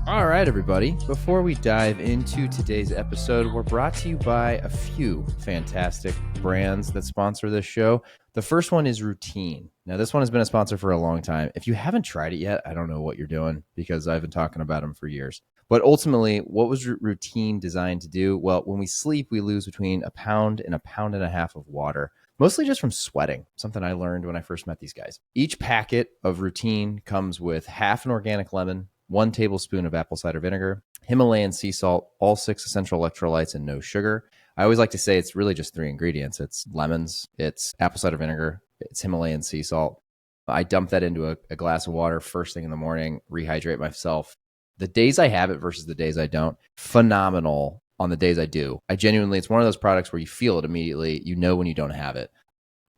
All right, everybody. Before we dive into today's episode, we're brought to you by a few fantastic brands that sponsor this show. The first one is Routine. Now, this one has been a sponsor for a long time. If you haven't tried it yet, I don't know what you're doing because I've been talking about them for years. But ultimately, what was Routine designed to do? Well, when we sleep, we lose between a pound and a half of water, mostly just from sweating, something I learned when I first met these guys. Each packet of Routine comes with half an organic lemon, 1 tablespoon of apple cider vinegar, Himalayan sea salt, all 6 essential electrolytes, and no sugar. I always like to say it's really just 3 ingredients. It's lemons, it's apple cider vinegar, it's Himalayan sea salt. I dump that into a glass of water first thing in the morning, rehydrate myself. The days I have it versus the days I don't, phenomenal on the days I do. I genuinely, it's one of those products where you feel it immediately. You know when you don't have it.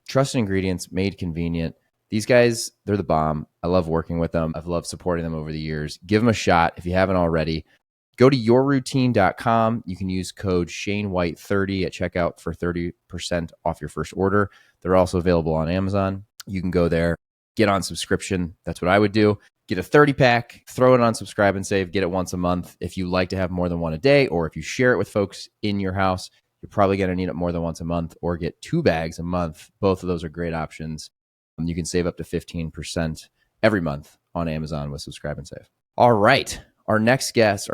Trusted ingredients, made convenient. These guys, they're the bomb. I love working with them. I've loved supporting them over the years. Give them a shot if you haven't already. Go to yourroutine.com. You can use code ShaneWhite30 at checkout for 30% off your first order. They're also available on Amazon. You can go there, get on subscription. That's what I would do. Get a 30-pack, throw it on subscribe and save, get it once a month. If you like to have more than one a day, or if you share it with folks in your house, you're probably going to need it more than once a month, or get 2 bags a month. Both of those are great options. You can save up to 15% every month on Amazon with Subscribe and Save. All right. Our next guest,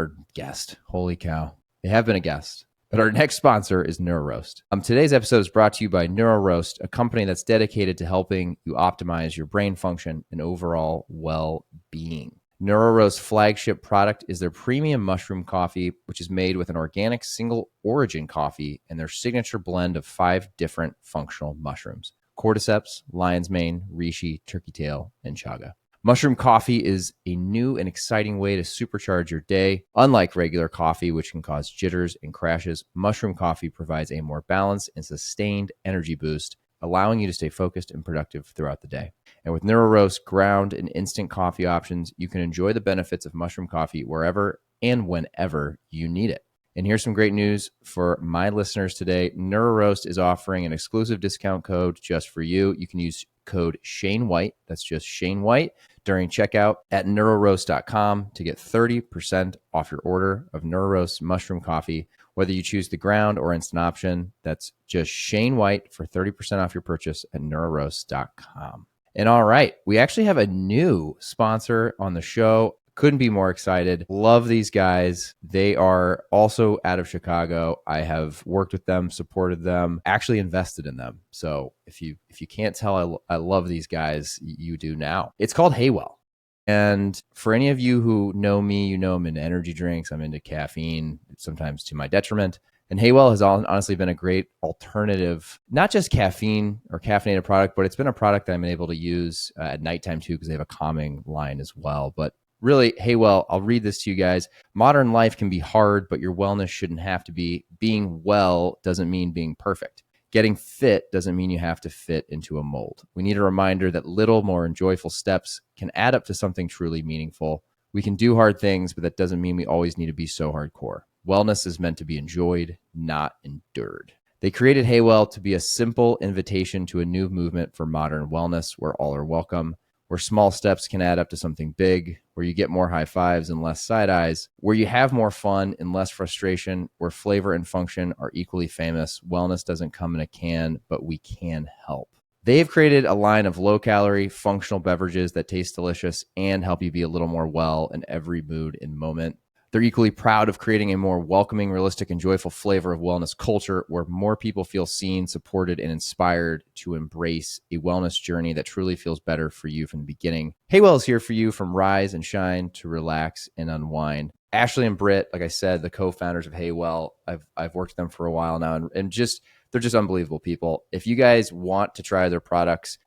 holy cow, they have been a guest, but our next sponsor is NeuroRoast. Today's episode is brought to you by NeuroRoast, a company that's dedicated to helping you optimize your brain function and overall well-being. NeuroRoast's flagship product is their premium mushroom coffee, which is made with an organic single origin coffee and their signature blend of 5 different functional mushrooms: cordyceps, lion's mane, reishi, turkey tail, and chaga. Mushroom coffee is a new and exciting way to supercharge your day. Unlike regular coffee, which can cause jitters and crashes, mushroom coffee provides a more balanced and sustained energy boost, allowing you to stay focused and productive throughout the day. And with NeuroRoast ground and instant coffee options, you can enjoy the benefits of mushroom coffee wherever and whenever you need it. And here's some great news for my listeners today. NeuroRoast is offering an exclusive discount code just for you. You can use code ShaneWhite, that's just Shane White, during checkout at neuroroast.com to get 30% off your order of NeuroRoast mushroom coffee. Whether you choose the ground or instant option, that's just Shane White for 30% off your purchase at neuroroast.com. And all right, we actually have a new sponsor on the show. Couldn't be more excited. Love these guys. They are also out of Chicago. I have worked with them, supported them, actually invested in them. So if you can't tell, I love these guys. You do now. It's called Haywell. And for any of you who know me, you know I'm into energy drinks. I'm into caffeine, sometimes to my detriment. And Haywell has honestly been a great alternative, not just caffeine or caffeinated product, but it's been a product that I'm able to use at nighttime too, because they have a calming line as well. But really, Haywell, I'll read this to you guys. Modern life can be hard, but your wellness shouldn't have to be. Being well doesn't mean being perfect. Getting fit doesn't mean you have to fit into a mold. We need a reminder that little more joyful steps can add up to something truly meaningful. We can do hard things, but that doesn't mean we always need to be so hardcore. Wellness is meant to be enjoyed, not endured. They created Haywell to be a simple invitation to a new movement for modern wellness where all are welcome, where small steps can add up to something big, where you get more high fives and less side eyes, where you have more fun and less frustration, where flavor and function are equally famous. Wellness doesn't come in a can, but we can help. They've created a line of low-calorie, functional beverages that taste delicious and help you be a little more well in every mood and moment. They're equally proud of creating a more welcoming, realistic, and joyful flavor of wellness culture where more people feel seen, supported, and inspired to embrace a wellness journey that truly feels better for you from the beginning. Haywell is here for you from rise and shine to relax and unwind. Ashley and Britt, like I said, the co-founders of Haywell, I've worked with them for a while now, and they're just unbelievable people. If you guys want to try their products,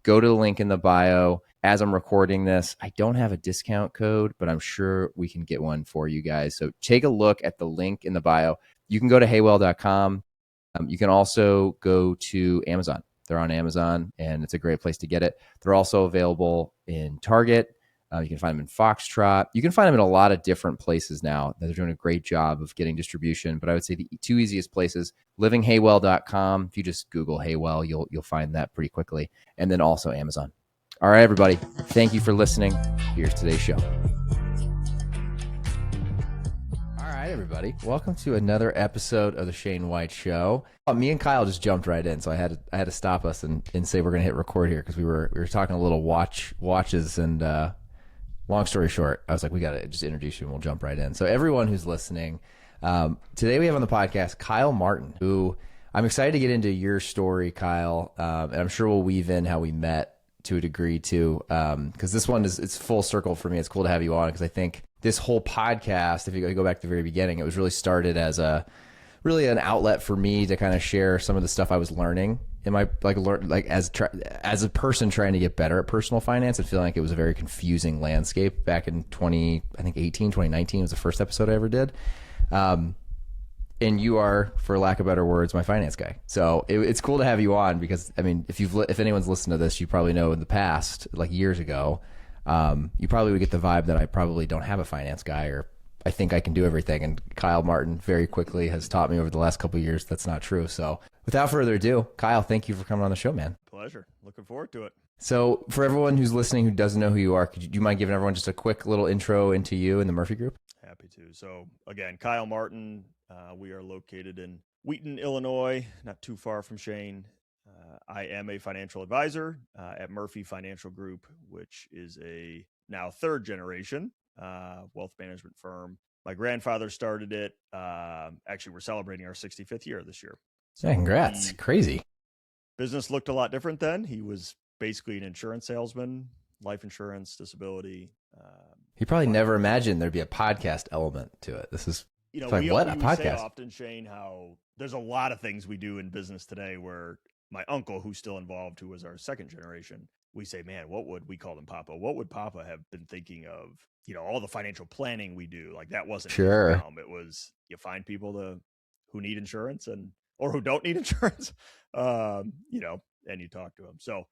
go to the link in the bio. As I'm recording this, I don't have a discount code, but I'm sure we can get one for you guys. So take a look at the link in the bio. You can go to haywell.com. You can also go to Amazon. They're on Amazon, and it's a great place to get it. They're also available in Target. You can find them in Foxtrot. You can find them in a lot of different places now. They're doing a great job of getting distribution. But I would say the 2 easiest places, livinghaywell.com. If you just Google Haywell, you'll find that pretty quickly. And then also Amazon. All right, everybody. Thank you for listening. Here's today's show. everybody. Welcome to another episode of the Shane White Show. Me and Kyle just jumped right in, so I had to stop us and say we're going to hit record here because we were talking a little watches and long story short, I was like, we got to just introduce you and we'll jump right in. So everyone who's listening, today we have on the podcast Kyle Martin, who I'm excited to get into your story, Kyle, and I'm sure we'll weave in how we met to a degree too, because this one it's full circle for me. It's cool to have you on because I think this whole podcast, if you go back to the very beginning, it was really started as really an outlet for me to kind of share some of the stuff I was learning in my as a person trying to get better at personal finance and feeling like it was a very confusing landscape back in 2019 was the first episode I ever did. And you are, for lack of better words, my finance guy. So it's cool to have you on because, I mean, if anyone's listened to this, you probably know in the past, like years ago, you probably would get the vibe that I probably don't have a finance guy or I think I can do everything. And Kyle Martin very quickly has taught me over the last couple of years that's not true. So without further ado, Kyle, thank you for coming on the show, man. Pleasure. Looking forward to it. So for everyone who's listening who doesn't know who you are, do you mind giving everyone just a quick little intro into you and the Murphy Group? Happy to. So again, Kyle Martin, we are located in Wheaton, Illinois, not too far from Shane. I am a financial advisor at Murphy Financial Group, which is a now third generation wealth management firm. My grandfather started it. Actually, we're celebrating our 65th year this year. So yeah, congrats. Crazy. Business looked a lot different then. He was basically an insurance salesman, life insurance, disability. He probably never imagined there'd be a podcast element to it. This is like, what a podcast. Say often, Shane, how there's a lot of things we do in business today where my uncle, who's still involved, who was our second generation, we say, man, what would we call him Papa? What would Papa have been thinking of? All the financial planning we do, like that wasn't sure. His realm. It was you find people who need insurance or who don't need insurance, and you talk to them. So,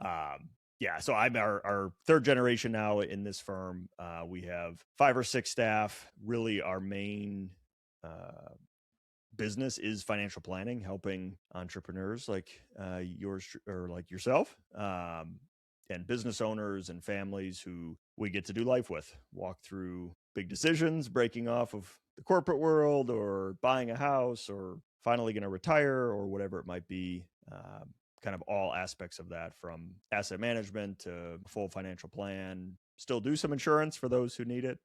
so I'm our third generation now in this firm. We have 5 or 6 staff. Really, our main business is financial planning, helping entrepreneurs like yours or like yourself, and business owners and families who we get to do life with, walk through big decisions, breaking off of the corporate world or buying a house or finally going to retire or whatever it might be. Kind of all aspects of that, from asset management to full financial plan. Still do some insurance for those who need it.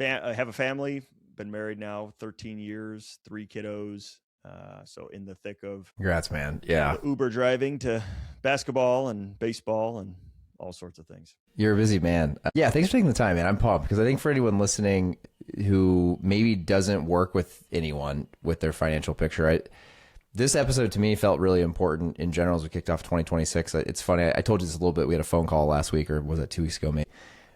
I have a family, been married now 13 years, 3 kiddos. So in the thick of congrats, man. Yeah. Uber driving to basketball and baseball and all sorts of things. You're a busy man. Yeah. Thanks for taking the time, man. I'm pumped because I think for anyone listening who maybe doesn't work with anyone with their financial picture, this episode to me felt really important in general as we kicked off 2026. It's funny. I told you this a little bit. We had a phone call last week, or was it 2 weeks ago, maybe?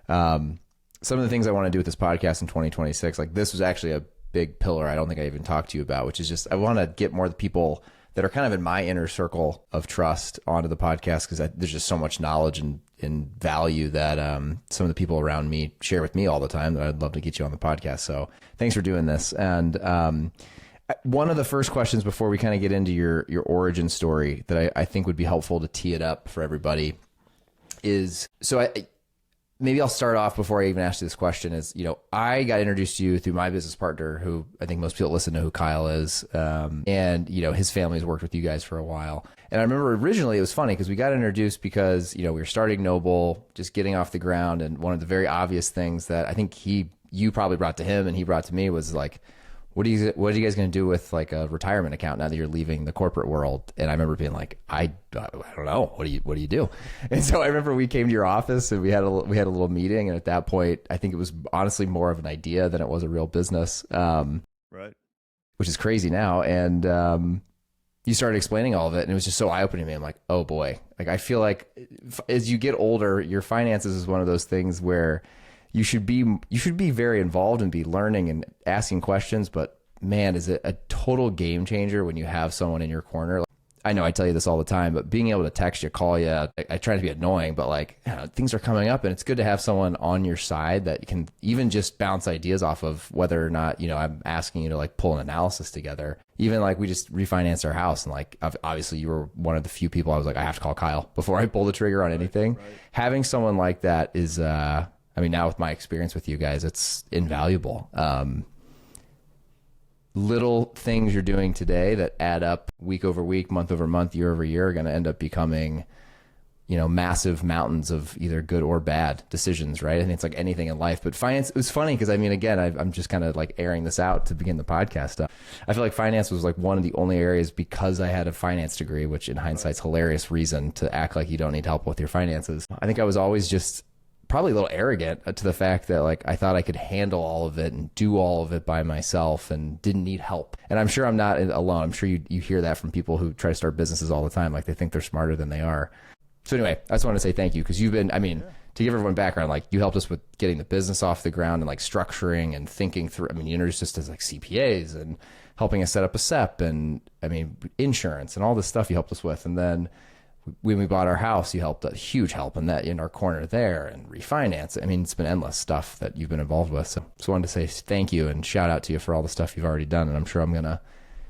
Some of the things I want to do with this podcast in 2026, like this was actually a big pillar I don't think I even talked to you about, which is just I want to get more of the people that are kind of in my inner circle of trust onto the podcast because there's just so much knowledge and value that some of the people around me share with me all the time that I'd love to get you on the podcast. So thanks for doing this. And one of the first questions before we kind of get into your origin story that I think would be helpful to tee it up for everybody is, maybe I'll start off before I even ask you this question is, I got introduced to you through my business partner, who I think most people listen to who Kyle is. And, his family's worked with you guys for a while. And I remember originally it was funny because we got introduced because, we were starting Noble, just getting off the ground. And one of the very obvious things that I think you probably brought to him and he brought to me was like, what are you guys going to do with like a retirement account now that you're leaving the corporate world? And I remember being like, I don't know. What do you do? And so I remember we came to your office and we had a little meeting. And at that point, I think it was honestly more of an idea than it was a real business. Right. Which is crazy now. And, you started explaining all of it and it was just so eye-opening to me. I'm like, oh boy. Like, I feel like as you get older, your finances is one of those things where you should be very involved and be learning and asking questions, but man, is it a total game changer when you have someone in your corner. I know I tell you this all the time, but being able to text you, call you, I try to be annoying, but like, things are coming up and it's good to have someone on your side that can even just bounce ideas off of, whether or not, I'm asking you to like pull an analysis together. Even like we just refinanced our house and like, obviously you were one of the few people I was like, I have to call Kyle before I pull the trigger on anything. Right. Having someone like that is, I mean, now with my experience with you guys, it's invaluable. Little things you're doing today that add up week over week, month over month, year over year are going to end up becoming, massive mountains of either good or bad decisions, right? I think it's like anything in life. But finance, it was funny because I mean, again, I'm just kind of like airing this out to begin the podcast. I feel like finance was like one of the only areas, because I had a finance degree, which in hindsight's hilarious reason to act like you don't need help with your finances. I think I was always just probably a little arrogant to the fact that like I thought I could handle all of it and do all of it by myself and didn't need help. And I'm sure I'm not alone. I'm sure you hear that from people who try to start businesses all the time. Like they think they're smarter than they are. So anyway, I just want to say thank you because you've been, I mean, to give everyone background, like you helped us with getting the business off the ground and like structuring and thinking through. I mean, you introduced us to like CPAs and helping us set up a SEP and I mean, insurance and all this stuff you helped us with. And then when we bought our house, you helped a huge help in that in our corner there and refinance. I mean, it's been endless stuff that you've been involved with. So just wanted to say thank you and shout out to you for all the stuff you've already done. And I'm sure I'm going to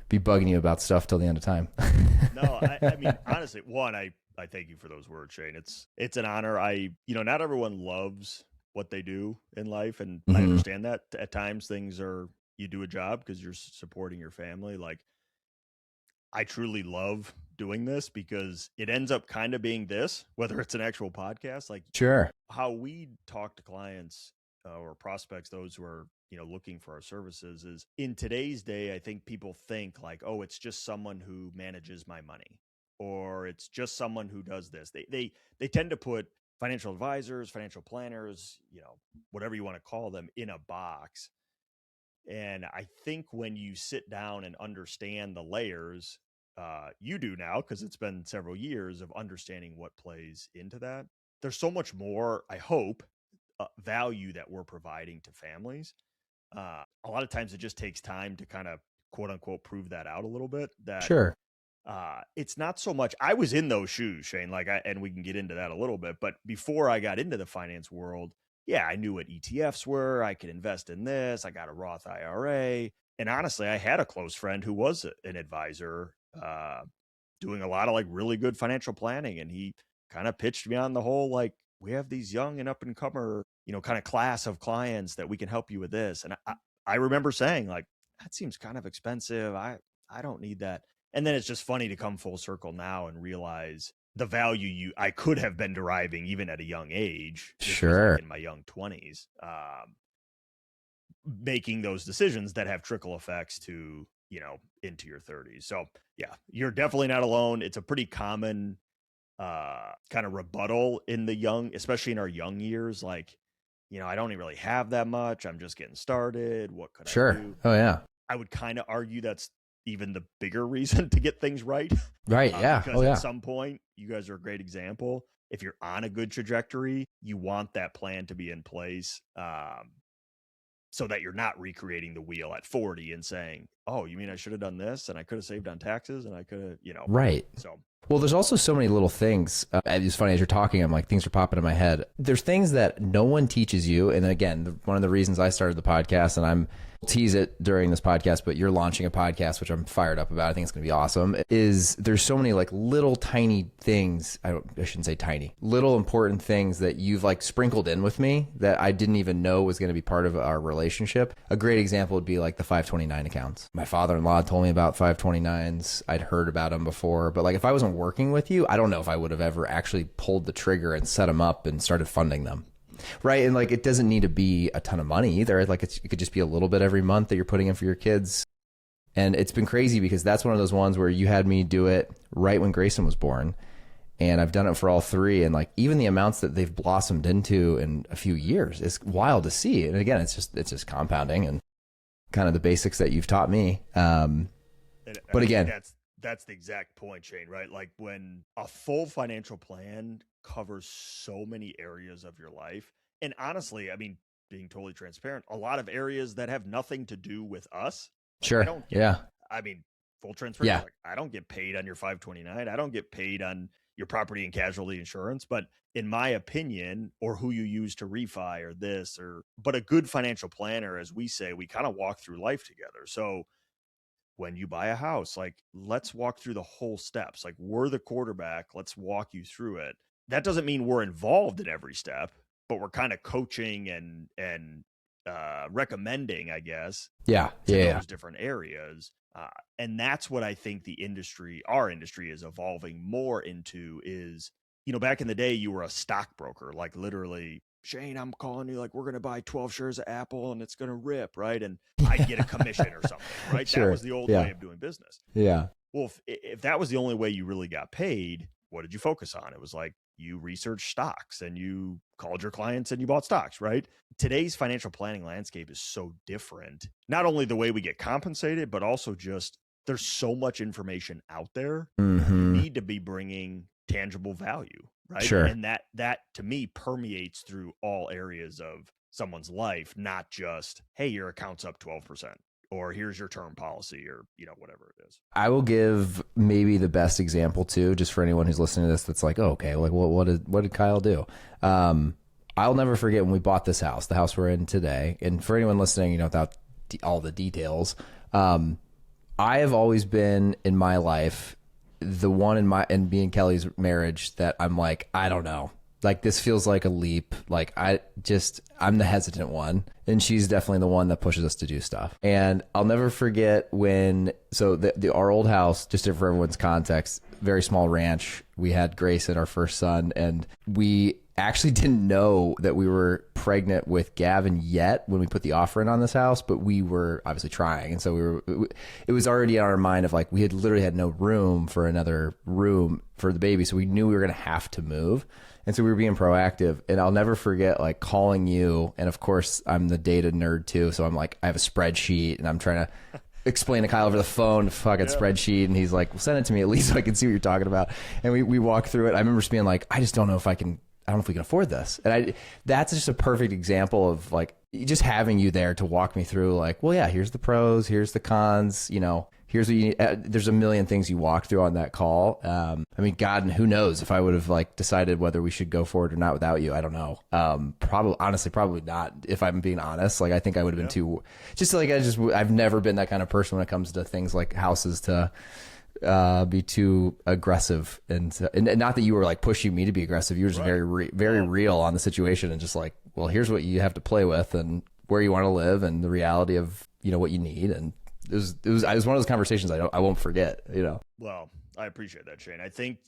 be bugging you about stuff till the end of time. No, I mean, honestly, one, I thank you for those words, Shane. It's an honor. Not everyone loves what they do in life. And I understand that at times you do a job because you're supporting your family. Like I truly love doing this because it ends up kind of being this, whether it's an actual podcast, like Sure. how we talk to clients or prospects, those who are, looking for our services is in today's day, I think people think like, oh, it's just someone who manages my money or it's just someone who does this. They tend to put financial advisors, financial planners, whatever you want to call them in a box. And I think when you sit down and understand the layers, you do now, because it's been several years of understanding what plays into that. There's so much more, I hope, value that we're providing to families. A lot of times it just takes time to kind of quote unquote prove that out a little bit. That Sure. it's not so much. I was in those shoes, Shane. And we can get into that a little bit. But before I got into the finance world, yeah, I knew what ETFs were. I could invest in this. I got a Roth IRA. And honestly, I had a close friend who was an advisor doing a lot of like really good financial planning. And he kind of pitched me on the whole, like, we have these young and up and comer, kind of class of clients that we can help you with this. And I remember saying like, that seems kind of expensive. I don't need that. And then it's just funny to come full circle now and realize the value I could have been deriving even at a young age. Sure. Like in my young 20s, making those decisions that have trickle effects to, into your 30s. So yeah, you're definitely not alone. It's a pretty common kind of rebuttal in the young, especially in our young years. Like, I don't even really have that much. I'm just getting started. What could I do? Oh yeah. I would kind of argue that's even the bigger reason to get things right. Right. Yeah. Because at some point, you guys are a great example. If you're on a good trajectory, you want that plan to be in place so that you're not recreating the wheel at 40 and saying, oh, you mean I should have done this and I could have saved on taxes and I could have, Right. So. Well, there's also so many little things. It's funny as you're talking, I'm like, things are popping in my head. There's things that no one teaches you. And again, one of the reasons I started the podcast, and I'm tease it during this podcast, but you're launching a podcast, which I'm fired up about. I think it's going to be awesome. Is there's so many like little tiny things. I shouldn't say tiny, little important things that you've like sprinkled in with me that I didn't even know was going to be part of our relationship. A great example would be like the 529 accounts. My father-in-law told me about 529s. I'd heard about them before, but like if I wasn't working with you, I don't know if I would have ever actually pulled the trigger and set them up and started funding them. Right. And like, it doesn't need to be a ton of money either. Like it could just be a little bit every month that you're putting in for your kids. And it's been crazy because that's one of those ones where you had me do it right when Grayson was born. And I've done it for all three. And like, even the amounts that they've blossomed into in a few years is wild to see. And again, it's just compounding and kind of the basics that you've taught me. But again, that's the exact point, Shane, right? Like when a full financial plan covers so many areas of your life. And honestly, I mean, being totally transparent, a lot of areas that have nothing to do with us. Sure. I mean, full transparency. Yeah. Like, I don't get paid on your 529. I don't get paid on your property and casualty insurance. But in my opinion, or who you use to refi or this, but a good financial planner, as we say, we kind of walk through life together. So when you buy a house, like, let's walk through the whole steps. Like, we're the quarterback. Let's walk you through it. That doesn't mean we're involved in every step, but we're kind of coaching and recommending, I guess, Yeah. to Yeah. those different areas. And that's what I think our industry is evolving more into is, back in the day, you were a stockbroker, like literally, Shane, I'm calling you, like, we're going to buy 12 shares of Apple and it's going to rip, right? And I'd get a commission or something, right? Sure. That was the old way of doing business. Yeah. Well, if that was the only way you really got paid, what did you focus on? It was like you researched stocks and you called your clients and you bought stocks, right? Today's financial planning landscape is so different. Not only the way we get compensated, but also just there's so much information out there. Mm-hmm. You need to be bringing tangible value, right? Sure. And that to me permeates through all areas of someone's life, not just, hey, your account's up 12%. Or here's your term policy, or whatever it is. I will give maybe the best example too, just for anyone who's listening to this. That's like, oh, okay, like what did Kyle do? I'll never forget when we bought this house, the house we're in today. And for anyone listening, without all the details, I have always been in my life the one in me and Kelly's marriage that I'm like, I don't know. Like, this feels like a leap. Like, I'm the hesitant one. And she's definitely the one that pushes us to do stuff. And I'll never forget our old house, just for everyone's context, very small ranch. We had Grayson, our first son, and we actually didn't know that we were pregnant with Gavin yet when we put the offer in on this house, but we were obviously trying. And so it was already in our mind of like, we had literally had no room for another room for the baby. So we knew we were going to have to move. And so we were being proactive, and I'll never forget like calling you. And of course I'm the data nerd too. So I'm like, I have a spreadsheet and I'm trying to explain to Kyle over the phone, fucking spreadsheet. And he's like, well, send it to me at least so I can see what you're talking about. And we walk through it. I remember just being like, I don't know if we can afford this. And that's just a perfect example of like, just having you there to walk me through like, well, yeah, here's the pros, here's the cons, here's what you need. There's a million things you walk through on that call. I mean, God, who knows if I would have like decided whether we should go forward or not without you. I don't know. Probably not, if I'm being honest. Like, I think I would have been too, I've never been that kind of person when it comes to things like houses to be too aggressive. And not that you were like pushing me to be aggressive. You were just very real on the situation and just like, well, here's what you have to play with and where you want to live and the reality of, what you need. And it was one of those conversations I won't forget, Well, I appreciate that, Shane. I think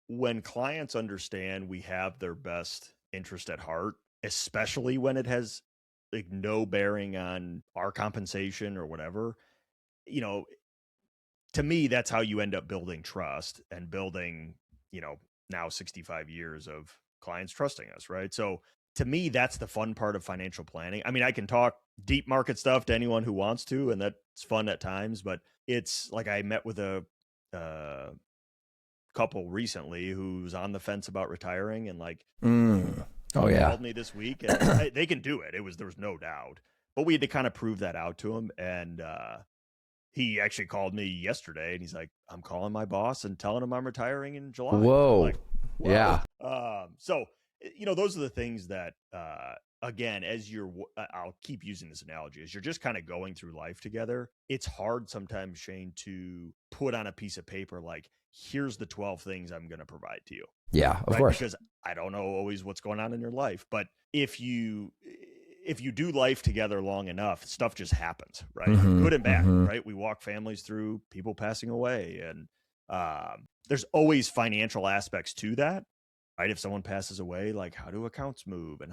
when clients understand we have their best interest at heart, especially when it has like no bearing on our compensation or whatever, to me, that's how you end up building trust and building, now 65 years of clients trusting us, right? So to me, that's the fun part of financial planning. I mean, I can talk deep market stuff to anyone who wants to, and that's fun at times, but it's like I met with a couple recently who's on the fence about retiring and like, called me this week and they can do it. There was no doubt, but we had to kind of prove that out to him. And, he actually called me yesterday and he's like, I'm calling my boss and telling him I'm retiring in July. Whoa. Like, whoa. Yeah. So, those are the things that, again, I'll keep using this analogy, as you're just kind of going through life together. It's hard sometimes, Shane, to put on a piece of paper, like, here's the 12 things I'm going to provide to you. Yeah, of course. Because I don't know always what's going on in your life, but if you do life together long enough, stuff just happens, right? Mm-hmm, Good and bad, right? We walk families through people passing away, and there's always financial aspects to that, right? If someone passes away, like, how do accounts move and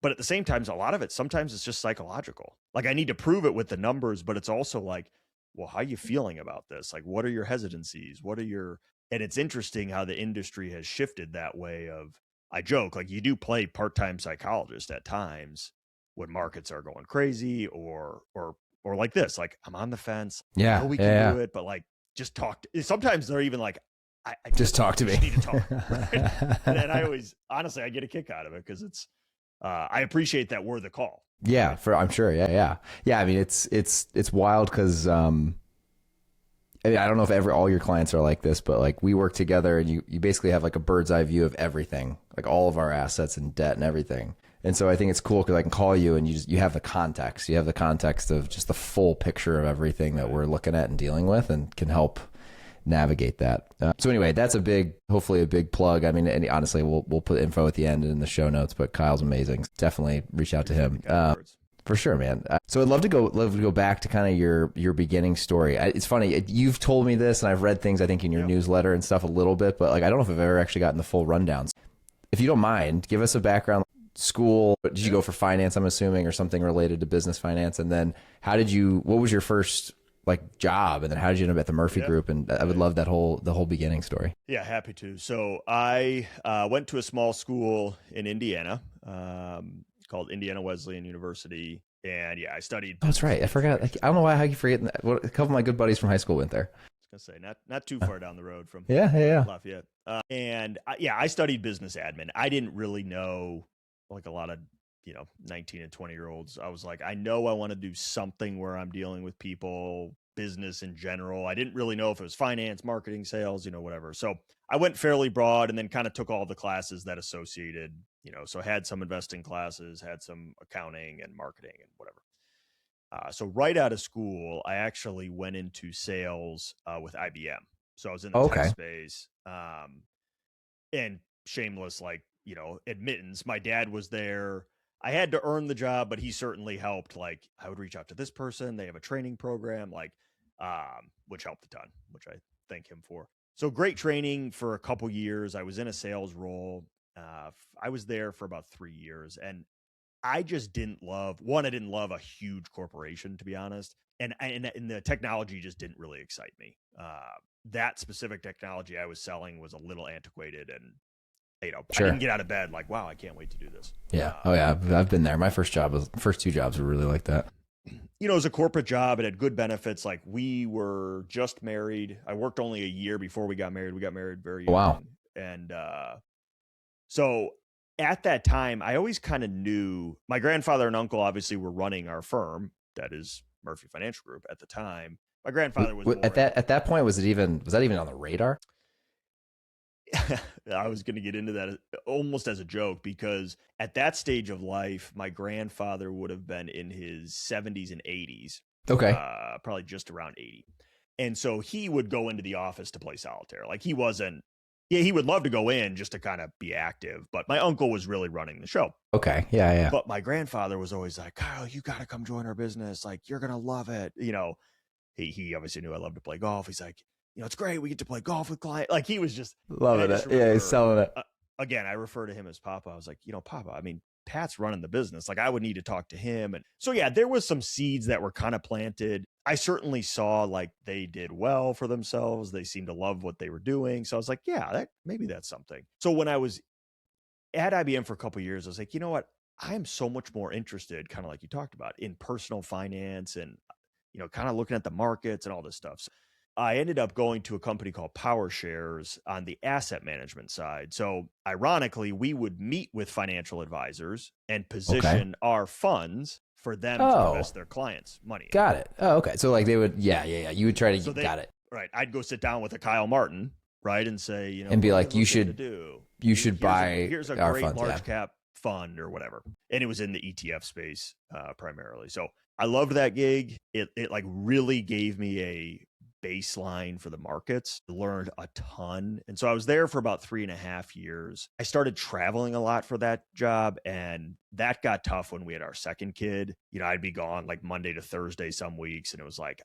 but at the same time, a lot of it, sometimes it's just psychological. Like, I need to prove it with the numbers, but it's also like, well, how are you feeling about this? Like, what are your hesitancies? And it's interesting how the industry has shifted that way of, I joke, like, you do play part-time psychologist at times when markets are going crazy or like this, like, I'm on the fence. Yeah. We can do it, but like, just talk. Sometimes they're even like, I just talk to me. Need to talk. Right? And I always, honestly, I get a kick out of it because it's, I appreciate that we're the call. Yeah, I'm sure. Yeah. I mean, it's wild because, I mean, I don't know if all your clients are like this, but like, we work together and you basically have like a bird's eye view of everything, like all of our assets and debt and everything. And so I think it's cool because I can call you and you have the context. You have the context of just the full picture of everything that we're looking at and dealing with, and can help navigate that. So anyway, that's hopefully a big plug. I mean, and honestly, we'll put info at the end in the show notes, but Kyle's amazing. Definitely reach out to him. For sure, man. So I'd love to go back to kind of your beginning story. It's funny. You've told me this, and I've read things I think in your newsletter and stuff a little bit, but like I don't know if I've ever actually gotten the full rundowns. If you don't mind, give us a background. School? Did you go for finance? I'm assuming, or something related to business finance. And then what was your first like job? And then how did you end up at the Murphy Group? And I would love the whole beginning story. Yeah, happy to. So I went to a small school in Indiana called Indiana Wesleyan University. And I studied. Oh, that's right. I forgot. I don't know how you forget that. A couple of my good buddies from high school went there. I was going to say, not too far down the road from Lafayette. I studied business admin. I didn't really know, like a lot of 19 and 20-year-olds. I was like, I know I want to do something where I'm dealing with people, business in general. I didn't really know if it was finance, marketing, sales, whatever. So I went fairly broad and then kind of took all the classes that associated, so I had some investing classes, had some accounting and marketing and whatever. So right out of school, I actually went into sales with IBM. So I was in the tech space, and shameless, admittance, my dad was there. I had to earn the job, but he certainly helped. Like, I would reach out to this person. They have a training program, which helped a ton, which I thank him for. So great training for a couple years. I was in a sales role. I was there for about 3 years, and I just didn't love a huge corporation, to be honest. And the technology just didn't really excite me. That specific technology I was selling was a little antiquated, and I didn't get out of bed like, wow, I can't wait to do this. Yeah. I've been there. My first two jobs were really like that. It was a corporate job. It had good benefits. Like, we were just married. I worked only a year before we got married. We got married very young. Wow. And so at that time, I always kind of knew my grandfather and uncle obviously were running our firm. That is Murphy Financial Group at the time. My grandfather was at that point. Was that even on the radar? I was going to get into that almost as a joke, because at that stage of life, my grandfather would have been in his 70s and 80s. Okay. Probably just around 80. And so he would go into the office to play solitaire. Like, he wasn't, he would love to go in just to kind of be active, but my uncle was really running the show. Okay. Yeah. But my grandfather was always like, Kyle, you got to come join our business. Like, you're going to love it. He obviously knew I loved to play golf. He's like, it's great. We get to play golf with clients. Like, he was just loving it. Yeah, he's selling it. Again, I refer to him as Papa. I was like, Papa, I mean, Pat's running the business. Like, I would need to talk to him. And so, there was some seeds that were kind of planted. I saw like they did well for themselves. They seemed to love what they were doing. So I was like, maybe that's something. So when I was at IBM for a couple of years, I was like, you know what? I am so much more interested, kind of like you talked about, in personal finance and, kind of looking at the markets and all this stuff. So I ended up going to a company called PowerShares on the asset management side. So ironically, we would meet with financial advisors and position our funds for them to invest their clients' money. Got it. Oh, okay. So like they would, You would try to got it. Right. I'd go sit down with a Kyle Martin, right, and say, and be like, you should buy here's a great funds, large cap fund or whatever. And it was in the ETF space primarily. So I loved that gig. It like really gave me a baseline for the markets. Learned a ton. And so I was there for about 3.5 years. I started traveling a lot for that job, and that got tough when we had our second kid. I'd be gone like Monday to Thursday some weeks, and it was like,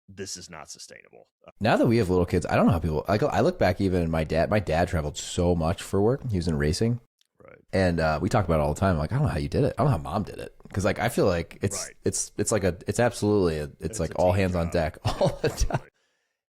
this is not sustainable. Now that we have little kids, I don't know how people, I look back, even my dad traveled so much for work. He was in racing. Right. And we talk about it all the time. Like, I don't know how you did it. I don't know how mom did it. Cause like, I feel like it's like all hands on deck all the time. Right.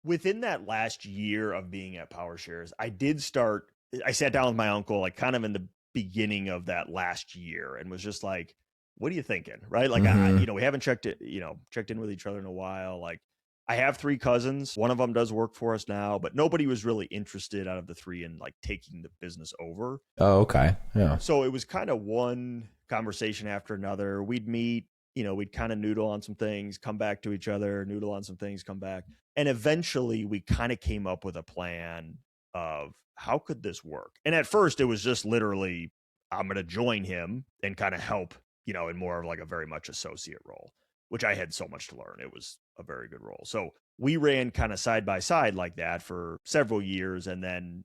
Within that last year of being at PowerShares, I sat down with my uncle, like kind of in the beginning of that last year, and was just like, what are you thinking? Right. Like, we haven't checked in with each other in a while. Like, I have 3 cousins. One of them does work for us now, but nobody was really interested out of the 3 in like taking the business over. Oh, okay. Yeah. So it was kind of one conversation after another. We'd meet, we'd kind of noodle on some things, come back to each other, noodle on some things, come back. And eventually we kind of came up with a plan of how could this work? And at first it was just literally, I'm going to join him and kind of help, in more of like a very much associate role, which I had so much to learn. It was a very good role. So we ran kind of side by side like that for several years. And then,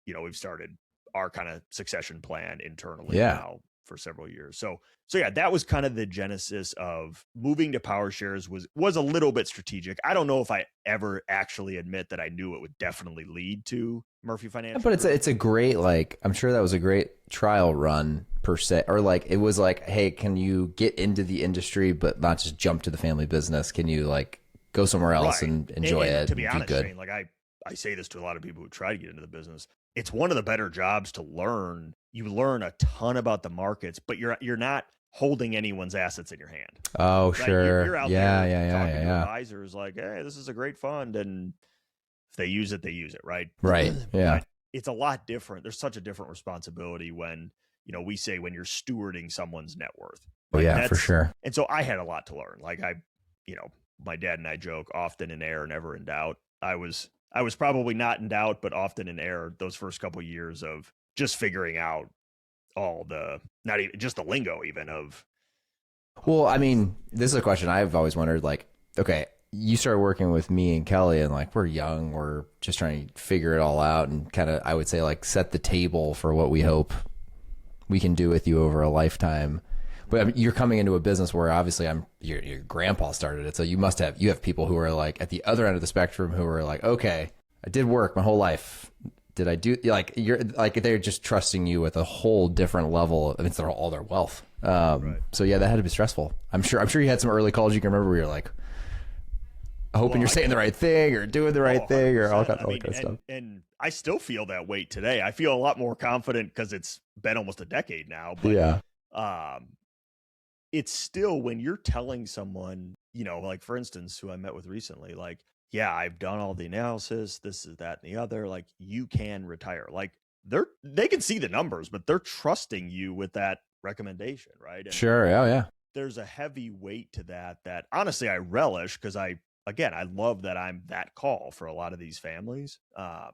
we've started our kind of succession plan internally now for several years. So yeah, that was kind of the genesis of moving to PowerShares was a little bit strategic. I don't know if I ever actually admit that I knew it would definitely lead to Murphy Financial. But it's a great, like, I'm sure that was a great trial run per se, or like, it was like, hey, can you get into the industry, but not just jump to the family business? Can you like go somewhere else and enjoy it? To be honest, Shane, like I say this to a lot of people who try to get into the business. It's one of the better jobs to learn. You learn a ton about the markets, but you're not holding anyone's assets in your hand. Oh, right? Sure. You're out there talking to advisors like, hey, this is a great fund. And if they use it, they use it, right? Right. Yeah. But it's a lot different. There's such a different responsibility when, we say when you're stewarding someone's net worth. Right? Oh, yeah, for sure. And so I had a lot to learn. Like my dad and I joke, often in error, never in doubt. I was probably not in doubt, but often in error those first couple of years of just figuring out all the, not even just the lingo even of. Well, I mean, this is a question I've always wondered, like, okay, you started working with me and Kelly and like, we're young, we're just trying to figure it all out and kind of, I would say, like, set the table for what we hope we can do with you over a lifetime. But I mean, you're coming into a business where obviously your grandpa started it. So you have people who are like at the other end of the spectrum who are like, okay, I did work my whole life. Did I do, like, you're like, they're just trusting you with a whole different level. I mean, it's all their wealth. Right. So yeah, that had to be stressful. I'm sure you had some early calls you can remember where you're like, hoping you're saying the right thing or doing the right thing or all that kind of stuff. And I still feel that weight today. I feel a lot more confident because it's been almost a decade now. But yeah. It's still when you're telling someone, like for instance, who I met with recently, like, yeah, I've done all the analysis, this is that and the other, like you can retire. Like they can see the numbers, but they're trusting you with that recommendation, right? And sure. Yeah. There's a heavy weight to that honestly I relish because I love that I'm that call for a lot of these families. But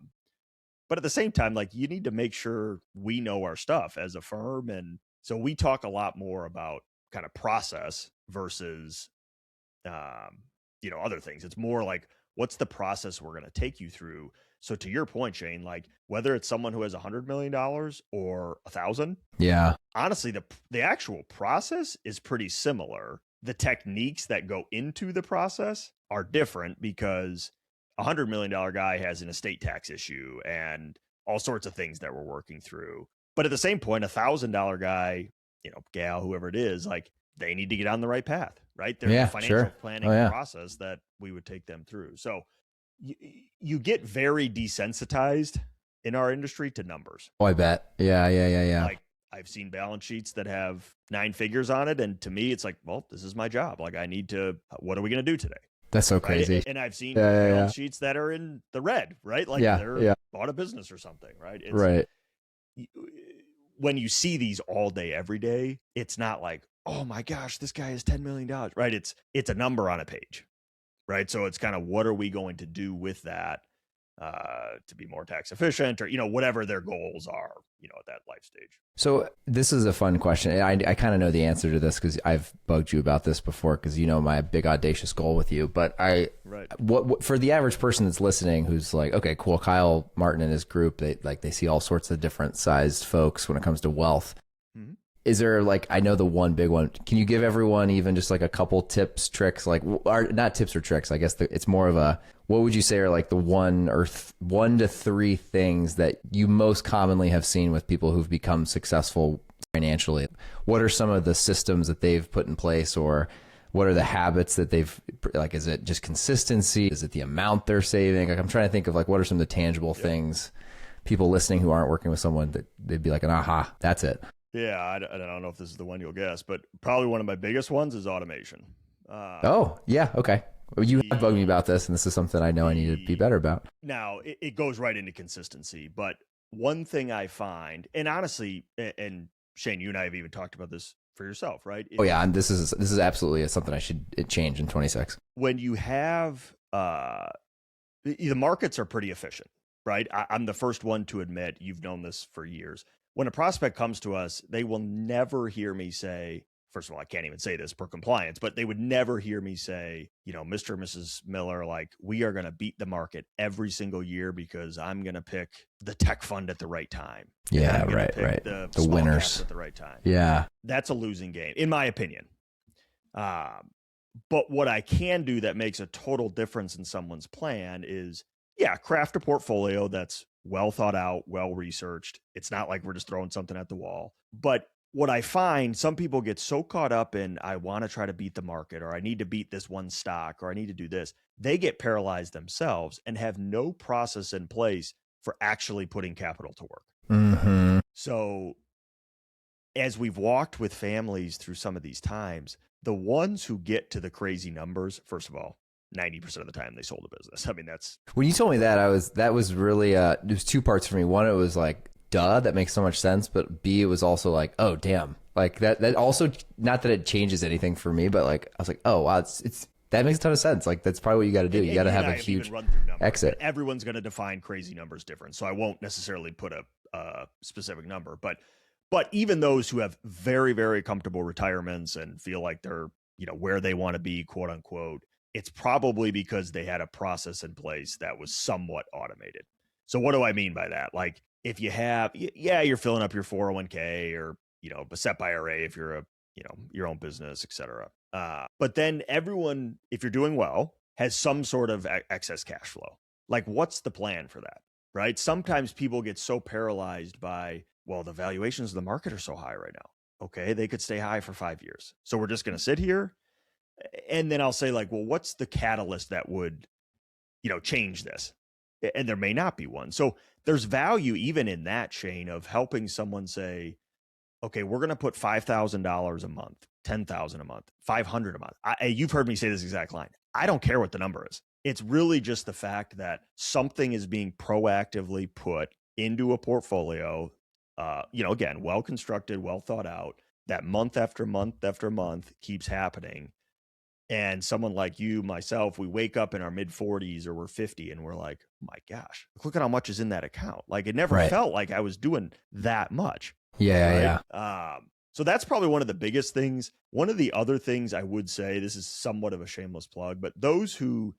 at the same time, like you need to make sure we know our stuff as a firm. And so we talk a lot more about kind of process versus, other things. It's more like, what's the process we're going to take you through? So to your point, Shane, like whether it's someone who has $100 million or 1,000, yeah, honestly, the actual process is pretty similar. The techniques that go into the process are different because $100 million guy has an estate tax issue and all sorts of things that we're working through. But at the same point, $1,000 guy, gal, whoever it is, like they need to get on the right path, right? There's a financial planning process that we would take them through. So you get very desensitized in our industry to numbers. Oh, I bet. Yeah. Like I've seen balance sheets that have 9 figures on it. And to me, it's like, well, this is my job. Like I need to, what are we going to do today? That's so crazy. And I've seen balance sheets that are in the red, right? Like they're bought a business or something, right? Right. When you see these all day, every day, it's not like, oh my gosh, this guy has $10 million, right? It's a number on a page, right? So it's kind of, what are we going to do with that to be more tax efficient or, whatever their goals are, at that life stage. So this is a fun question. I kind of know the answer to this because I've bugged you about this before because my big audacious goal with you. But what for the average person that's listening who's like, okay, cool, Kyle Martin and his group, they see all sorts of different sized folks when it comes to wealth. Mm-hmm. Is there like, I know the one big one, can you give everyone even just like a couple tips, tricks, like, or not tips or tricks, I guess it's more of a, what would you say are like the 1 to 3 things that you most commonly have seen with people who've become successful financially? What are some of the systems that they've put in place, or what are the habits that they've, like, is it just consistency? Is it the amount they're saving? Like, I'm trying to think of like, what are some of the tangible things people listening who aren't working with someone that they'd be like, aha, that's it. Yeah, I don't know if this is the one you'll guess, but probably one of my biggest ones is automation. Okay. Well, you have bugged me about this, and this is something I know I need to be better about. Now, it goes right into consistency, but one thing I find, and honestly, and Shane, you and I have even talked about this for yourself, right? And this is absolutely something I should change in 26. When you have, the markets are pretty efficient, right? I'm the first one to admit, you've known this for years. When a prospect comes to us, they will never hear me say first of all, I can't even say this per compliance, but they would never hear me say, Mr. and Mrs. Miller, like, we are going to beat the market every single year because I'm going to pick the tech fund at the right time. Yeah, right. The winners at the right time. Yeah. That's a losing game, in my opinion. But what I can do that makes a total difference in someone's plan is, craft a portfolio that's well thought out, well researched. It's not like we're just throwing something at the wall. But what I find, some people get so caught up in, I want to try to beat the market, or I need to beat this one stock, or I need to do this. They get paralyzed themselves and have no process in place for actually putting capital to work. Mm-hmm. So as we've walked with families through some of these times, the ones who get to the crazy numbers, first of all, 90% of the time they sold a business. I mean, that's when you told me that, that was really there's two parts for me. One, it was like, duh, that makes so much sense. But B, it was also like, oh damn, like that also, not that it changes anything for me, but like I was like, oh wow, it's that makes a ton of sense. Like that's probably what you got to do. You got to have a huge exit. Everyone's going to define crazy numbers different, so I won't necessarily put a specific number, but even those who have very, very comfortable retirements and feel like they're, where they want to be, quote unquote, it's probably because they had a process in place that was somewhat automated. So what do I mean by that? Like if you have, you're filling up your 401k or, a SEP IRA if you're your own business, et cetera. But then everyone, if you're doing well, has some sort of excess cash flow. Like what's the plan for that, right? Sometimes people get so paralyzed by, well, the valuations of the market are so high right now. Okay, they could stay high for 5 years. So we're just going to sit here. And then I'll say like, well, what's the catalyst that would, change this? And there may not be one. So there's value even in that chain of helping someone say, okay, we're going to put $5,000 a month, $10,000 a month, $500 a month. You've heard me say this exact line. I don't care what the number is. It's really just the fact that something is being proactively put into a portfolio, again, well constructed, well thought out, that month after month after month keeps happening. And someone like you, myself, we wake up in our mid 40s or we're 50 and we're like, oh my gosh, look at how much is in that account. Like it never felt like I was doing that much. Yeah. So that's probably one of the biggest things. One of the other things I would say, this is somewhat of a shameless plug, but those who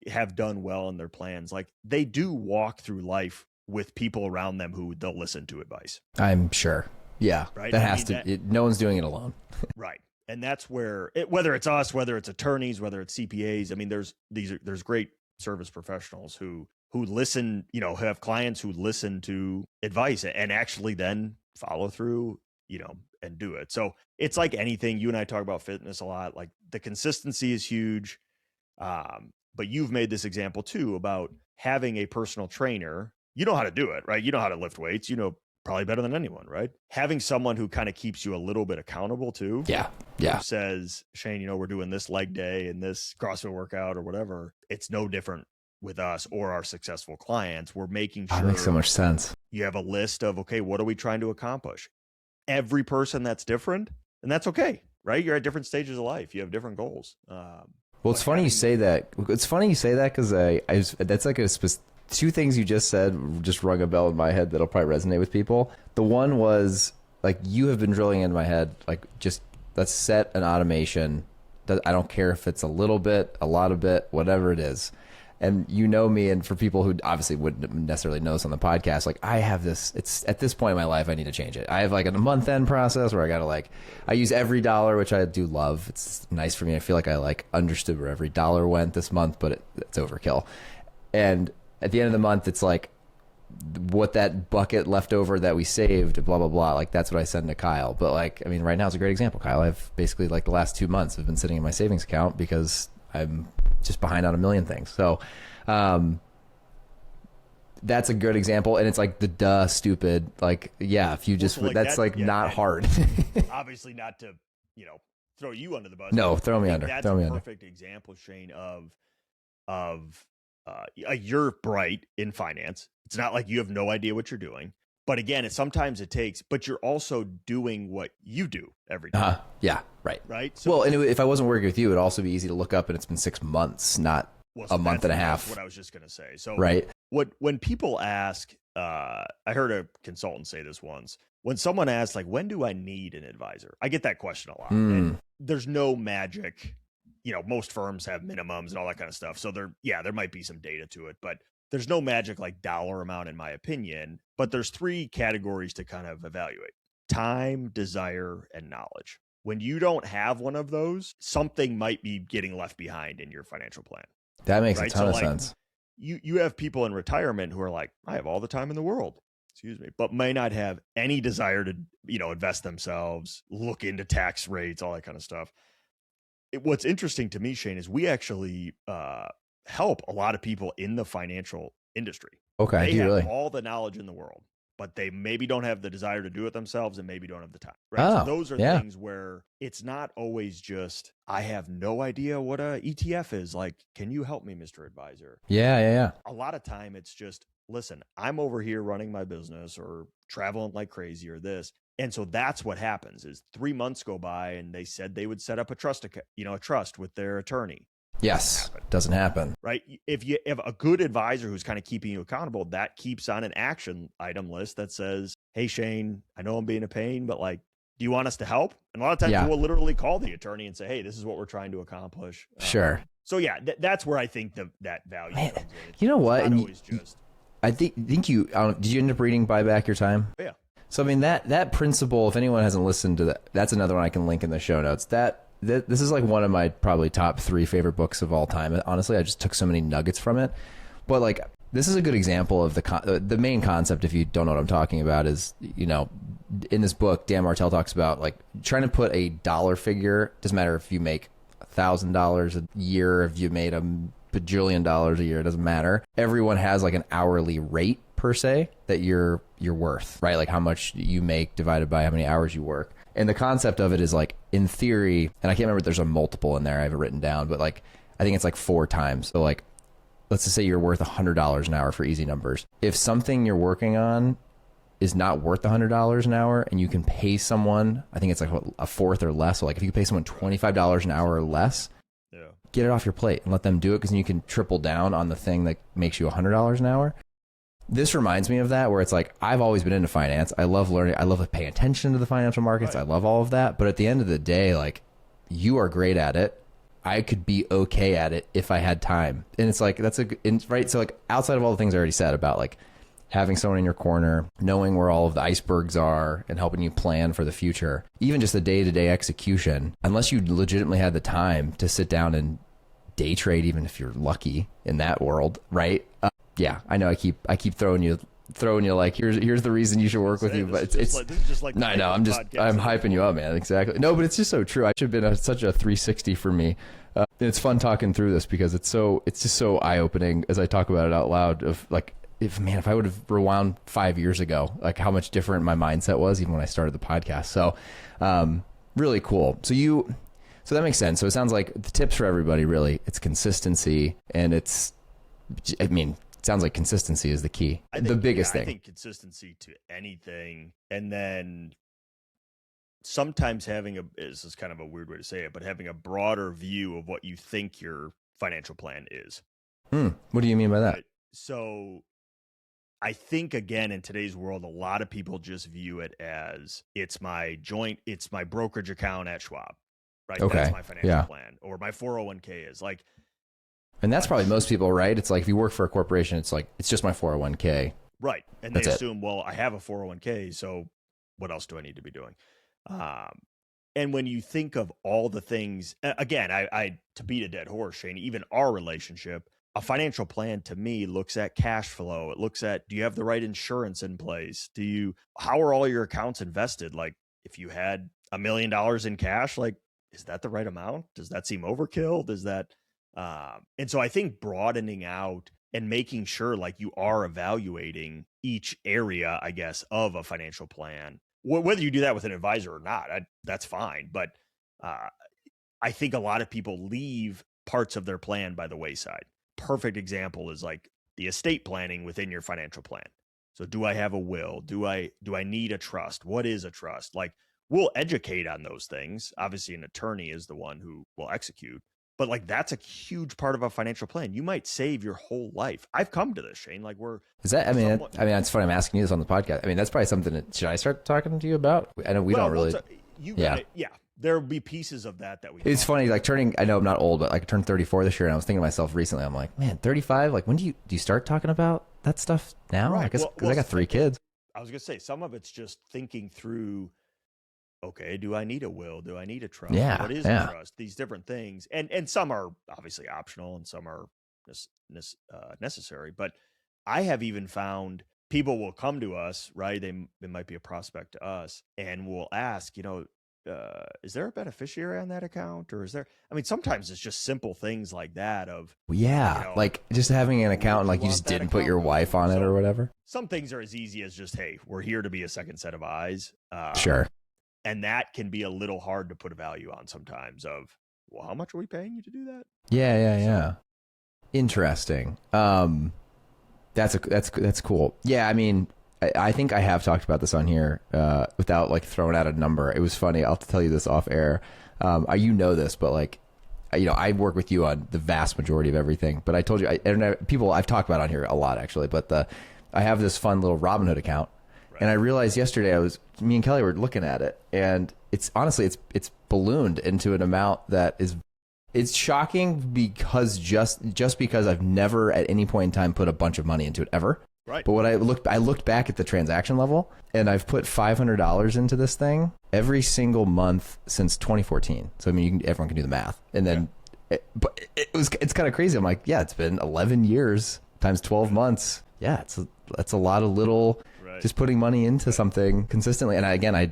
have done well in their plans, like they do walk through life with people around them who they'll listen to advice. I'm sure. Yeah. Right. No one's doing it alone. Right. And that's where whether it's us, whether it's attorneys, whether it's CPAs, I mean, there's great service professionals who listen, have clients who listen to advice and actually then follow through, and do it. So it's like anything. You and I talk about fitness a lot. Like the consistency is huge. But you've made this example too about having a personal trainer. You know how to do it, right? You know how to lift weights, probably better than anyone, right? Having someone who kind of keeps you a little bit accountable too. Yeah. Who says, Shane, we're doing this leg day and this CrossFit workout or whatever. It's no different with us or our successful clients. We're making sure that makes so much sense. You have a list of, okay, what are we trying to accomplish? Every person that's different, and that's okay, right? You're at different stages of life. You have different goals. Well, it's funny you say that. It's funny you say that because that's like two things you just said just rung a bell in my head that'll probably resonate with people. The one was like you have been drilling in my head, like just let's set an automation. I don't care if it's a little bit, a lot of bit, whatever it is. And me, and for people who obviously wouldn't necessarily know this on the podcast, like I have this, it's at this point in my life, I need to change it. I have like a month end process where I got to I use every dollar, which I do love. It's nice for me. I feel like I understood where every dollar went this month, but it's overkill. And at the end of the month, it's like what that bucket left over that we saved, blah, blah, blah. Like that's what I send to Kyle. But right now is a great example, Kyle. I've basically the last 2 months have been sitting in my savings account because I'm just behind on a million things. So that's a good example. And it's like the stupid, if you just, that's not hard. Obviously not to, throw you under the bus. No, throw me under. That's a perfect example, Shane, of you're bright in finance. It's not like you have no idea what you're doing. But again, sometimes it takes, but you're also doing what you do every day. Yeah, right. Right. So, and if I wasn't working with you, it'd also be easy to look up and it's been 6 months, not a month and a half. That's what I was just going to say. So right. when people ask, I heard a consultant say this once. When someone asks, like, when do I need an advisor? I get that question a lot. And there's no magic. Most firms have minimums and all that kind of stuff. So there might be some data to it, but there's no magic like dollar amount in my opinion. But there's 3 categories to kind of evaluate: time, desire, and knowledge. When you don't have one of those, something might be getting left behind in your financial plan. That makes a ton of sense. You have people in retirement who are like, I have all the time in the world, but may not have any desire to, invest themselves, look into tax rates, all that kind of stuff. What's interesting to me, Shane, is we actually help a lot of people in the financial industry. Okay, they have really? all the knowledge in the world, but they maybe don't have the desire to do it themselves and maybe don't have the time. Right. So those are things where it's not always just, I have no idea what a ETF is. Like, can you help me, Mr. Advisor? Yeah. A lot of time it's just, listen, I'm over here running my business or traveling like crazy or this. And so that's what happens is 3 months go by and they said they would set up a trust with their attorney. Yes. Doesn't happen. Right. If you have a good advisor who's kind of keeping you accountable, that keeps on an action item list that says, hey, Shane, I know I'm being a pain, but like, do you want us to help? And a lot of times we'll literally call the attorney and say, hey, this is what we're trying to accomplish. Sure. So yeah, that's where I think that value comes in. You know what? Not always just. I think you, did you end up reading Buy Back Your Time? Yeah. So, I mean, that principle, if anyone hasn't listened to that, that's another one I can link in the show notes. This is like one of my probably top 3 favorite books of all time. Honestly, I just took so many nuggets from it. But like, this is a good example of the main concept. If you don't know what I'm talking about, is in this book, Dan Martell talks about like trying to put a dollar figure. Doesn't matter if you make $1,000 a year, if you made $1 bajillion a year, it doesn't matter. Everyone has like an hourly rate per se that you're worth, right? Like how much you make divided by how many hours you work. And the concept of it is like, in theory, and I can't remember if there's a multiple in there, I have it written down, but like, I think it's like 4 times. So like, let's just say you're worth $100 an hour for easy numbers. If something you're working on is not worth $100 an hour and you can pay someone, I think it's like a fourth or less. So like if you pay someone $25 an hour or less, get it off your plate and let them do it, because then you can triple down on the thing that makes you $100 an hour. This reminds me of that, where it's like, I've always been into finance. I love learning. I love paying attention to the financial markets. Right. I love all of that. But at the end of the day, like, you are great at it. I could be okay at it if I had time. And it's like, right. So like, outside of all the things I already said about like having someone in your corner, knowing where all of the icebergs are and helping you plan for the future, even just the day-to-day execution, unless you legitimately had the time to sit down and day trade, even if you're lucky in that world, right? Yeah, I know I keep throwing you like, here's the reason you should work with you, but it's just like no, I'm hyping you up, man. Exactly. No, but it's just so true. I should have been such a 360 for me. It's fun talking through this because it's just so eye opening as I talk about it out loud. Of like, if I would have rewound 5 years ago, like how much different my mindset was even when I started the podcast. So, really cool. So that makes sense. So it sounds like the tips for everybody, really, it's consistency, and it sounds like consistency is the key. The biggest thing. I think consistency to anything. And then sometimes this is kind of a weird way to say it, but having a broader view of what you think your financial plan is. What do you mean by that? Right. So I think, again, in today's world, a lot of people just view it as it's my brokerage account at Schwab. Right. Okay. That's my financial plan, or my 401k is like. And that's probably most people, right? It's like, if you work for a corporation, it's like, it's just my 401k. Right. And they assume, well, I have a 401k, so what else do I need to be doing? And when you think of all the things, again, I to beat a dead horse, Shane, even our relationship, a financial plan to me looks at cash flow. It looks at, do you have the right insurance in place? How are all your accounts invested? Like, if you had $1 million in cash, like, is that the right amount? Does that seem overkill? Does that, and so I think broadening out and making sure like you are evaluating each area, I guess, of a financial plan, whether you do that with an advisor or not, that's fine. But I think a lot of people leave parts of their plan by the wayside. Perfect example is like the estate planning within your financial plan. So do I have a will? Do I need a trust? What is a trust? Like, we'll educate on those things. Obviously, an attorney is the one who will execute. But like, that's a huge part of a financial plan. You might save your whole life. I've come to this, Shane. Like Is that, I mean, it's funny. I'm asking you this on the podcast. I mean, that's probably something that, should I start talking to you about? I know we don't really, you yeah. got it. Yeah. There'll be pieces of that we. It's funny, like I know I'm not old, but like I turned 34 this year, and I was thinking to myself recently, I'm like, man, 35. Like, when do you start talking about that stuff now? Right. I guess because I got 3 kids. I was gonna say some of it's just thinking through. Okay, do I need a will? Do I need a trust? Yeah. What is a trust? These different things, and some are obviously optional, and some are necessary. But I have even found people will come to us, right? They might be a prospect to us, and will ask, is there a beneficiary on that account, or is there? I mean, sometimes it's just simple things like that. Like just having an account, like you just didn't put your wife on it or whatever. Some things are as easy as just, hey, we're here to be a second set of eyes. Sure. And that can be a little hard to put a value on sometimes. Of, well, how much are we paying you to do that? Yeah. Interesting. That's cool. Yeah, I mean, I think I have talked about this on here without like throwing out a number. It was funny. I'll tell you this off air. You know this, but like, I work with you on the vast majority of everything. But I told you, people I've talked about on here a lot actually. But I have this fun little Robinhood account, right. And I realized yesterday me and Kelly were looking at it, and it's honestly it's ballooned into an amount that is. It's shocking because just because I've never at any point in time put a bunch of money into it ever. Right. But when I looked back at the transaction level, and I've put $500 into this thing every single month since 2014. So I mean, everyone can do the math. And then, it's kind of crazy. I'm like, yeah, it's been 11 years times 12 months. Yeah, that's a lot of little. Just putting money into something consistently. And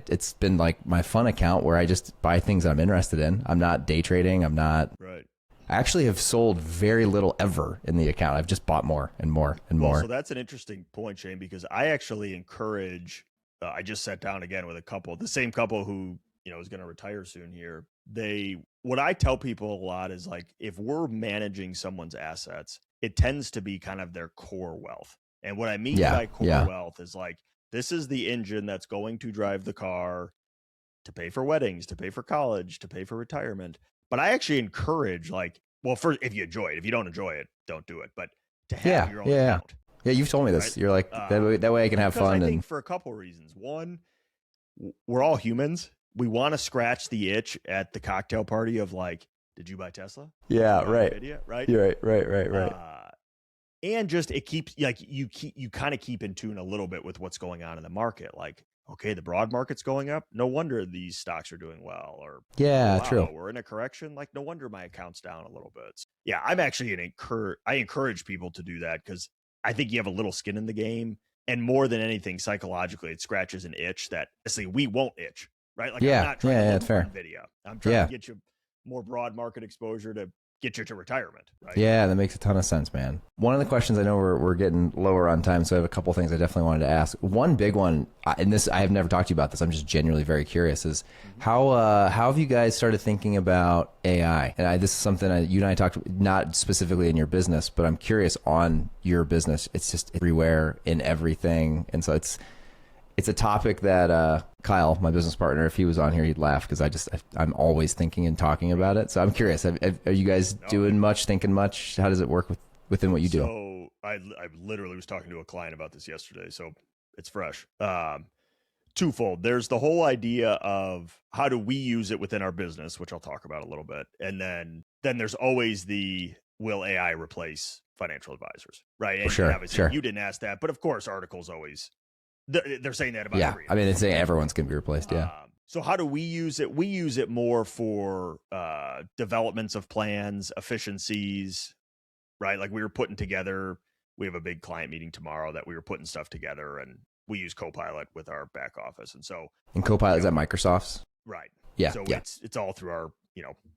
it's been like my fun account where I just buy things that I'm interested in. I'm not day trading. I'm not. Right. I actually have sold very little ever in the account. I've just bought more and more and more. So that's an interesting point, Shane, because I actually encourage, I just sat down again with the same couple who, is going to retire soon here. What I tell people a lot is like, if we're managing someone's assets, it tends to be kind of their core wealth. And what I mean by core wealth is like, this is the engine that's going to drive the car to pay for weddings, to pay for college, to pay for retirement. But I actually encourage first, if you enjoy it, if you don't enjoy it, don't do it. But to have your own account. Yeah, you've told me this. Right? You're like, that way I can have fun. I think for a couple of reasons. One, we're all humans. We want to scratch the itch at the cocktail party of like, did you buy Tesla? Yeah, right. Nvidia? Right. You're right. And just it keeps you kind of keep in tune a little bit with what's going on in the market. Like, okay, the broad market's going up. No wonder these stocks are doing well. Or true. We're in a correction. Like, no wonder my account's down a little bit. Yeah, I'm actually I encourage people to do that because I think you have a little skin in the game, and more than anything, psychologically, it scratches an itch that honestly we won't itch. Right? Like, I'm not trying to look for Nvidia. I'm trying to get you more broad market exposure to get you to retirement, right? Yeah, that makes a ton of sense, man. One of the questions, I know we're getting lower on time, so I have a couple things I definitely wanted to ask. One big one, and this I have never talked to you about this, I'm just genuinely very curious, is how have you guys started thinking about AI? And this is something you and I talked, not specifically in your business, but I'm curious on your business. It's just everywhere in everything, and so it's a topic that Kyle, my business partner, if he was on here, he'd laugh because I'm always thinking and talking about it. So I'm curious, are you guys doing much, thinking much? How does it work within what you do? So I literally was talking to a client about this yesterday, so it's fresh. Twofold. There's the whole idea of how do we use it within our business, which I'll talk about a little bit. And then there's always the will AI replace financial advisors, right? And obviously you didn't ask that, but of course articles always they're saying that about everything. I mean, they're saying everyone's going to be replaced. Yeah. So how do we use it? We use it more for developments of plans, efficiencies, right? Like we have a big client meeting tomorrow that we were putting stuff together, and we use Copilot with our back office. And so, Copilot is at Microsoft's, right? Yeah. So it's all through our,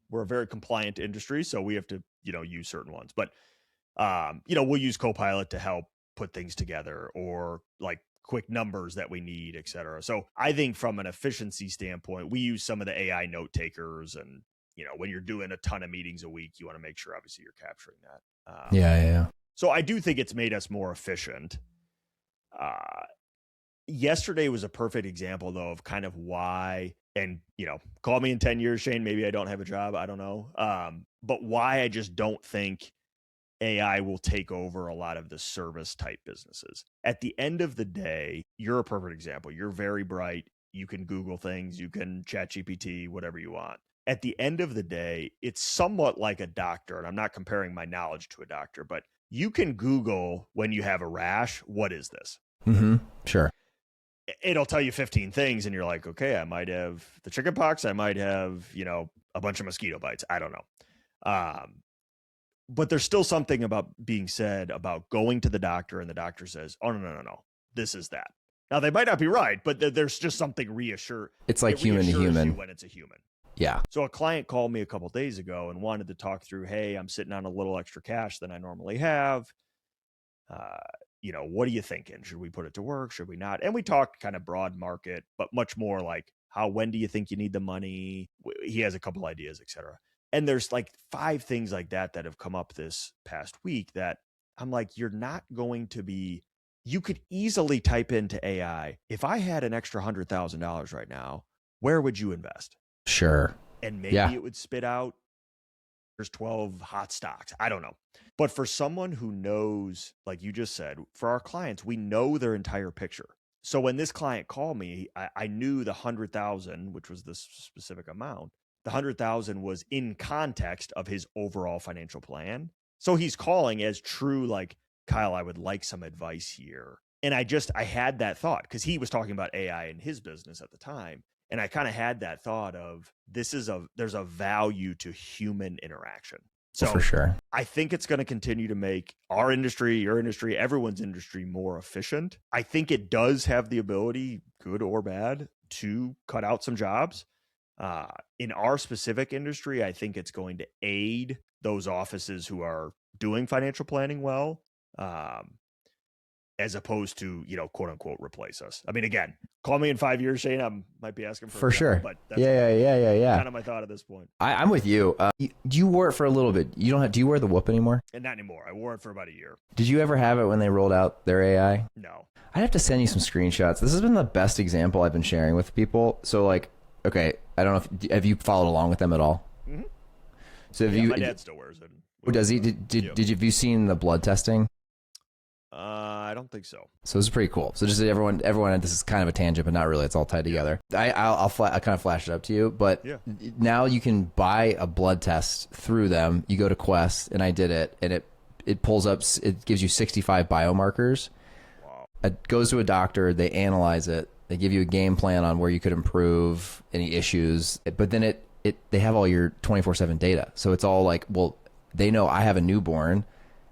we're a very compliant industry, so we have to, use certain ones. But, we'll use Copilot to help put things together, or like quick numbers that we need, et cetera. So I think from an efficiency standpoint, we use some of the AI note takers, and, when you're doing a ton of meetings a week, you want to make sure obviously you're capturing that. Yeah. So I do think it's made us more efficient. Yesterday was a perfect example though of kind of why and call me in 10 years, Shane, maybe I don't have a job. I don't know. But why I just don't think AI will take over a lot of the service type businesses. At the end of the day, you're a perfect example. You're very bright. You can Google things, you can chat GPT, whatever you want. At the end of the day, it's somewhat like a doctor. And I'm not comparing my knowledge to a doctor, but you can Google when you have a rash, what is this? Mm-hmm. Sure. It'll tell you 15 things and you're like, okay, I might have the chicken pox. I might have, a bunch of mosquito bites. I don't know. But there's still something about being said about going to the doctor and the doctor says, oh, no. This is that. Now, they might not be right, but there's just something reassure. It's like human to human. When it's a human. Yeah. So a client called me a couple of days ago and wanted to talk through, hey, I'm sitting on a little extra cash than I normally have. What are you thinking? Should we put it to work? Should we not? And we talked kind of broad market, but much more like when do you think you need the money? He has a couple ideas, et cetera. And there's like 5 things like that have come up this past week that I'm like, you're not going to be, you could easily type into AI, if I had an extra $100,000 right now, where would you invest? Sure. And maybe it would spit out, there's 12 hot stocks. I don't know. But for someone who knows, like you just said, for our clients, we know their entire picture. So when this client called me, I knew the 100,000, which was this specific amount, the 100,000 was in context of his overall financial plan. So he's calling as true, like, Kyle, I would like some advice here. And I had that thought because he was talking about AI in his business at the time. And I kind of had that thought of there's a value to human interaction. So for sure, I think it's going to continue to make our industry, your industry, everyone's industry more efficient. I think it does have the ability, good or bad, to cut out some jobs. In our specific industry, I think it's going to aid those offices who are doing financial planning well, as opposed to, quote unquote, replace us. I mean, again, call me in 5 years, Shane. I might be asking for sure. But that's Yeah. kind of my thought at this point. I'm with you. You wore it for a little bit. Do you wear the Whoop anymore? And not anymore. I wore it for about a year. Did you ever have it when they rolled out their AI? No. I'd have to send you some screenshots. This has been the best example I've been sharing with people. So like, okay, I don't know have you followed along with them at all? Mm-hmm. So my dad still wears it. Does he? Have you seen the blood testing? I don't think so. So this is pretty cool. So just everyone, this is kind of a tangent, but not really. It's all tied together. I'll kind of flash it up to you, but now you can buy a blood test through them. You go to Quest, and I did it, and it pulls up. It gives you 65 biomarkers. Wow. It goes to a doctor. They analyze it. They give you a game plan on where you could improve any issues. But then they have all your 24/7 data. So it's all like, well, they know I have a newborn.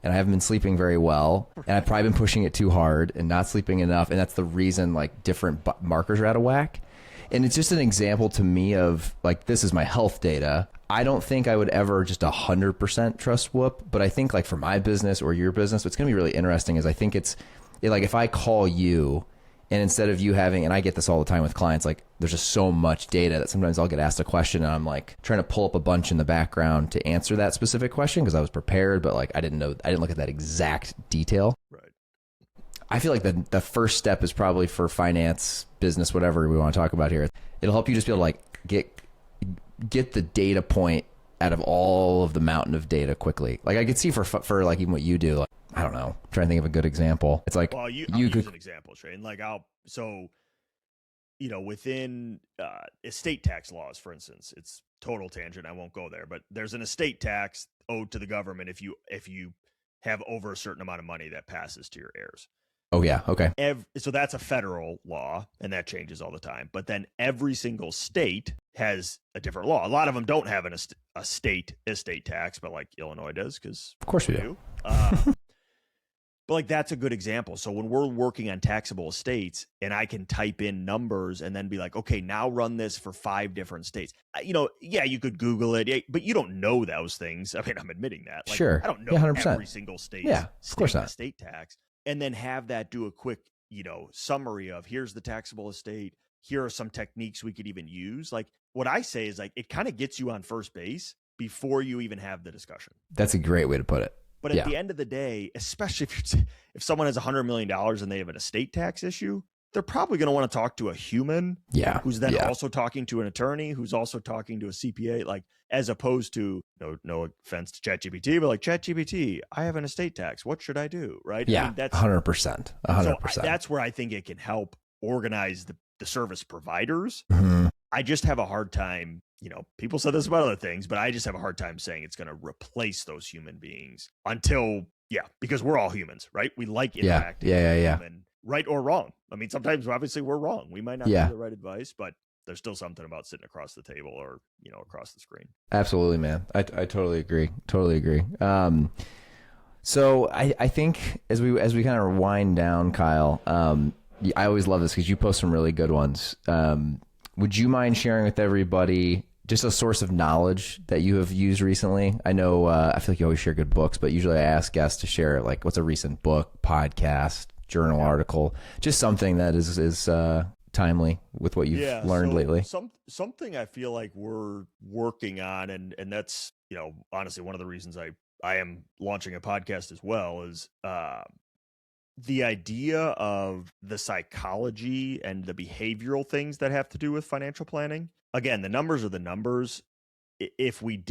And I haven't been sleeping very well, and I've probably been pushing it too hard and not sleeping enough, and that's the reason like different markers are out of whack. And it's just an example to me of like, this is my health data. I don't think I would ever just 100% trust Whoop, but I think like for my business or your business, what's going to be really interesting is I think like if I call you, and instead of you having, and I get this all the time with clients, like there's just so much data that sometimes I'll get asked a question and I'm like trying to pull up a bunch in the background to answer that specific question because I was prepared, but like I didn't look at that exact detail. Right. I feel like the first step is probably for finance, business, whatever we want to talk about here. It'll help you just be able to like get the data point out of all of the mountain of data quickly. Like I could see for like even what you do, like, I don't know. I'm trying to think of a good example. It's like, well, you could use an example, Shane. Like within estate tax laws, for instance, it's total tangent. I won't go there, but there's an estate tax owed to the government if you have over a certain amount of money that passes to your heirs. Oh yeah, okay. So that's a federal law, and that changes all the time. But then every single state has a different law. A lot of them don't have a state estate tax, but like Illinois does, because of course we do. But like that's a good example. So when we're working on taxable estates and I can type in numbers and then be like, okay, now run this for 5 different states. You could Google it, but you don't know those things. I mean, I'm admitting that. Like, sure. I don't know 100%. every single state. Yeah, of course not. Estate tax. And then have that do a quick, summary of here's the taxable estate. Here are some techniques we could even use. Like what I say is like, it kind of gets you on first base before you even have the discussion. That's a great way to put it. But at the end of the day, especially if someone has $100 million and they have an estate tax issue, they're probably going to want to talk to a human who's then Yeah. also talking to an attorney, who's also talking to a CPA, like as opposed to no offense to ChatGPT, but like ChatGPT, I have an estate tax. What should I do? Right. Yeah. I mean, that's 100%. 100%. So that's where I think it can help organize the service providers. Mhm. I just have a hard time, people said this about other things, but I just have a hard time saying it's going to replace those human beings until, because we're all humans, right? We like interacting with human, right or wrong. I mean, sometimes obviously we're wrong. We might not give the right advice, but there's still something about sitting across the table or, across the screen. Absolutely, man. I totally agree. Totally agree. So I think as we kind of wind down, Kyle, I always love this because you post some really good ones. Would you mind sharing with everybody just a source of knowledge that you have used recently? I know I feel like you always share good books, but usually I ask guests to share like what's a recent book, podcast, journal article, just something that is timely with what you've learned lately. Something I feel like we're working on, and that's honestly one of the reasons I am launching a podcast as well is the idea of the psychology and the behavioral things that have to do with financial planning. Again, the numbers are the numbers. If we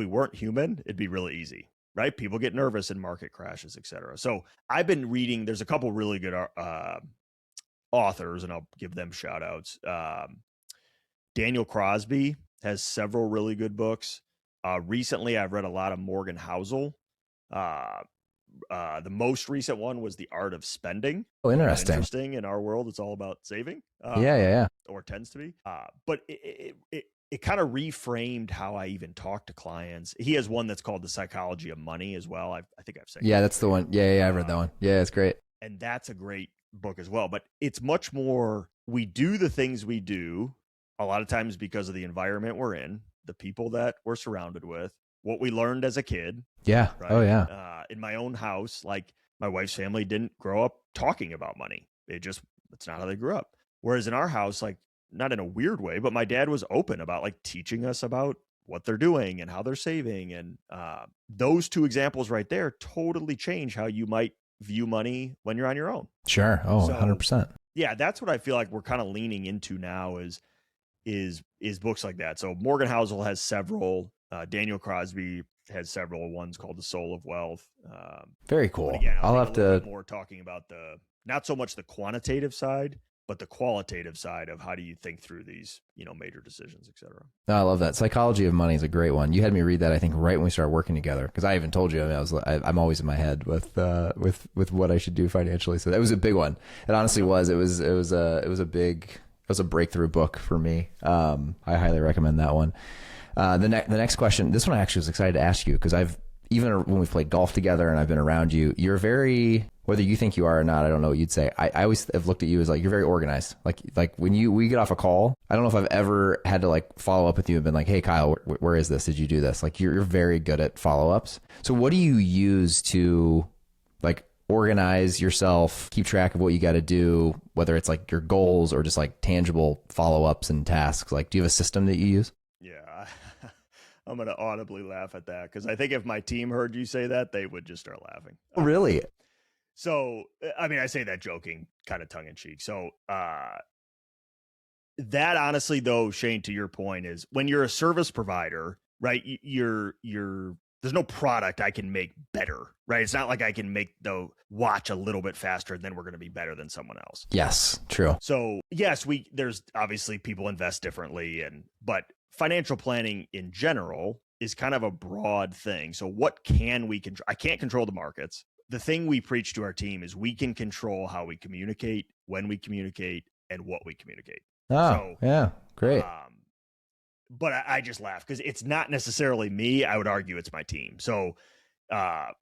weren't human, it'd be really easy, right? People get nervous in market crashes, et cetera. So I've been reading, there's a couple really good authors, and I'll give them shout outs. Daniel Crosby has several really good books. Recently, I've read a lot of Morgan Housel. The most recent one was The Art of Spending. Oh, interesting. Interesting. In our world, it's all about saving. Or tends to be. But it kind of reframed how I even talk to clients. He has one that's called The Psychology of Money as well. I think I've said. Yeah, that's the one. Yeah, I've read that one. Yeah, it's great. And that's a great book as well. But it's much more, we do the things we do a lot of times because of the environment we're in, the people that we're surrounded with, what we learned as a kid. Yeah. Right? Oh, yeah. In my own house, like my wife's family didn't grow up talking about money. It's not how they grew up. Whereas in our house, like not in a weird way, but my dad was open about like teaching us about what they're doing and how they're saving. And those two examples right there totally change how you might view money when you're on your own. Sure. Oh, so, 100%. Yeah, that's what I feel like we're kind of leaning into now is books like that. So Morgan Housel has several. Daniel Crosby has several ones called The Soul of Wealth. Very cool. Again, I'll have to more talking about not so much the quantitative side, but the qualitative side of how do you think through these, major decisions, et cetera. No, I love that. Psychology of Money is a great one. You had me read that, I think, right when we started working together, because I even told you, I'm always in my head with what I should do financially. So that was a big one. It honestly was. It was a breakthrough book for me. I highly recommend that one. The next question, this one I actually was excited to ask you because even when we've played golf together and I've been around you, you're very, whether you think you are or not, I don't know what you'd say. I always have looked at you as like, you're very organized. Like when we get off a call, I don't know if I've ever had to like follow up with you and been like, hey Kyle, where is this? Did you do this? Like you're very good at follow-ups. So what do you use to like organize yourself, keep track of what you got to do, whether it's like your goals or just like tangible follow-ups and tasks? Like, do you have a system that you use? Yeah, I'm going to audibly laugh at that because I think if my team heard you say that, they would just start laughing. Oh, really? So, I mean, I say that joking, kind of tongue in cheek. So, that honestly, though, Shane, to your point is when you're a service provider, right? There's no product I can make better, right? It's not like I can make the watch a little bit faster and then we're going to be better than someone else. Yes, true. So yes, there's obviously people invest differently, but financial planning in general is kind of a broad thing. So what can we control? I can't control the markets. The thing we preach to our team is we can control how we communicate, when we communicate, and what we communicate. Oh, yeah, great. But I just laugh because it's not necessarily me. I would argue it's my team. So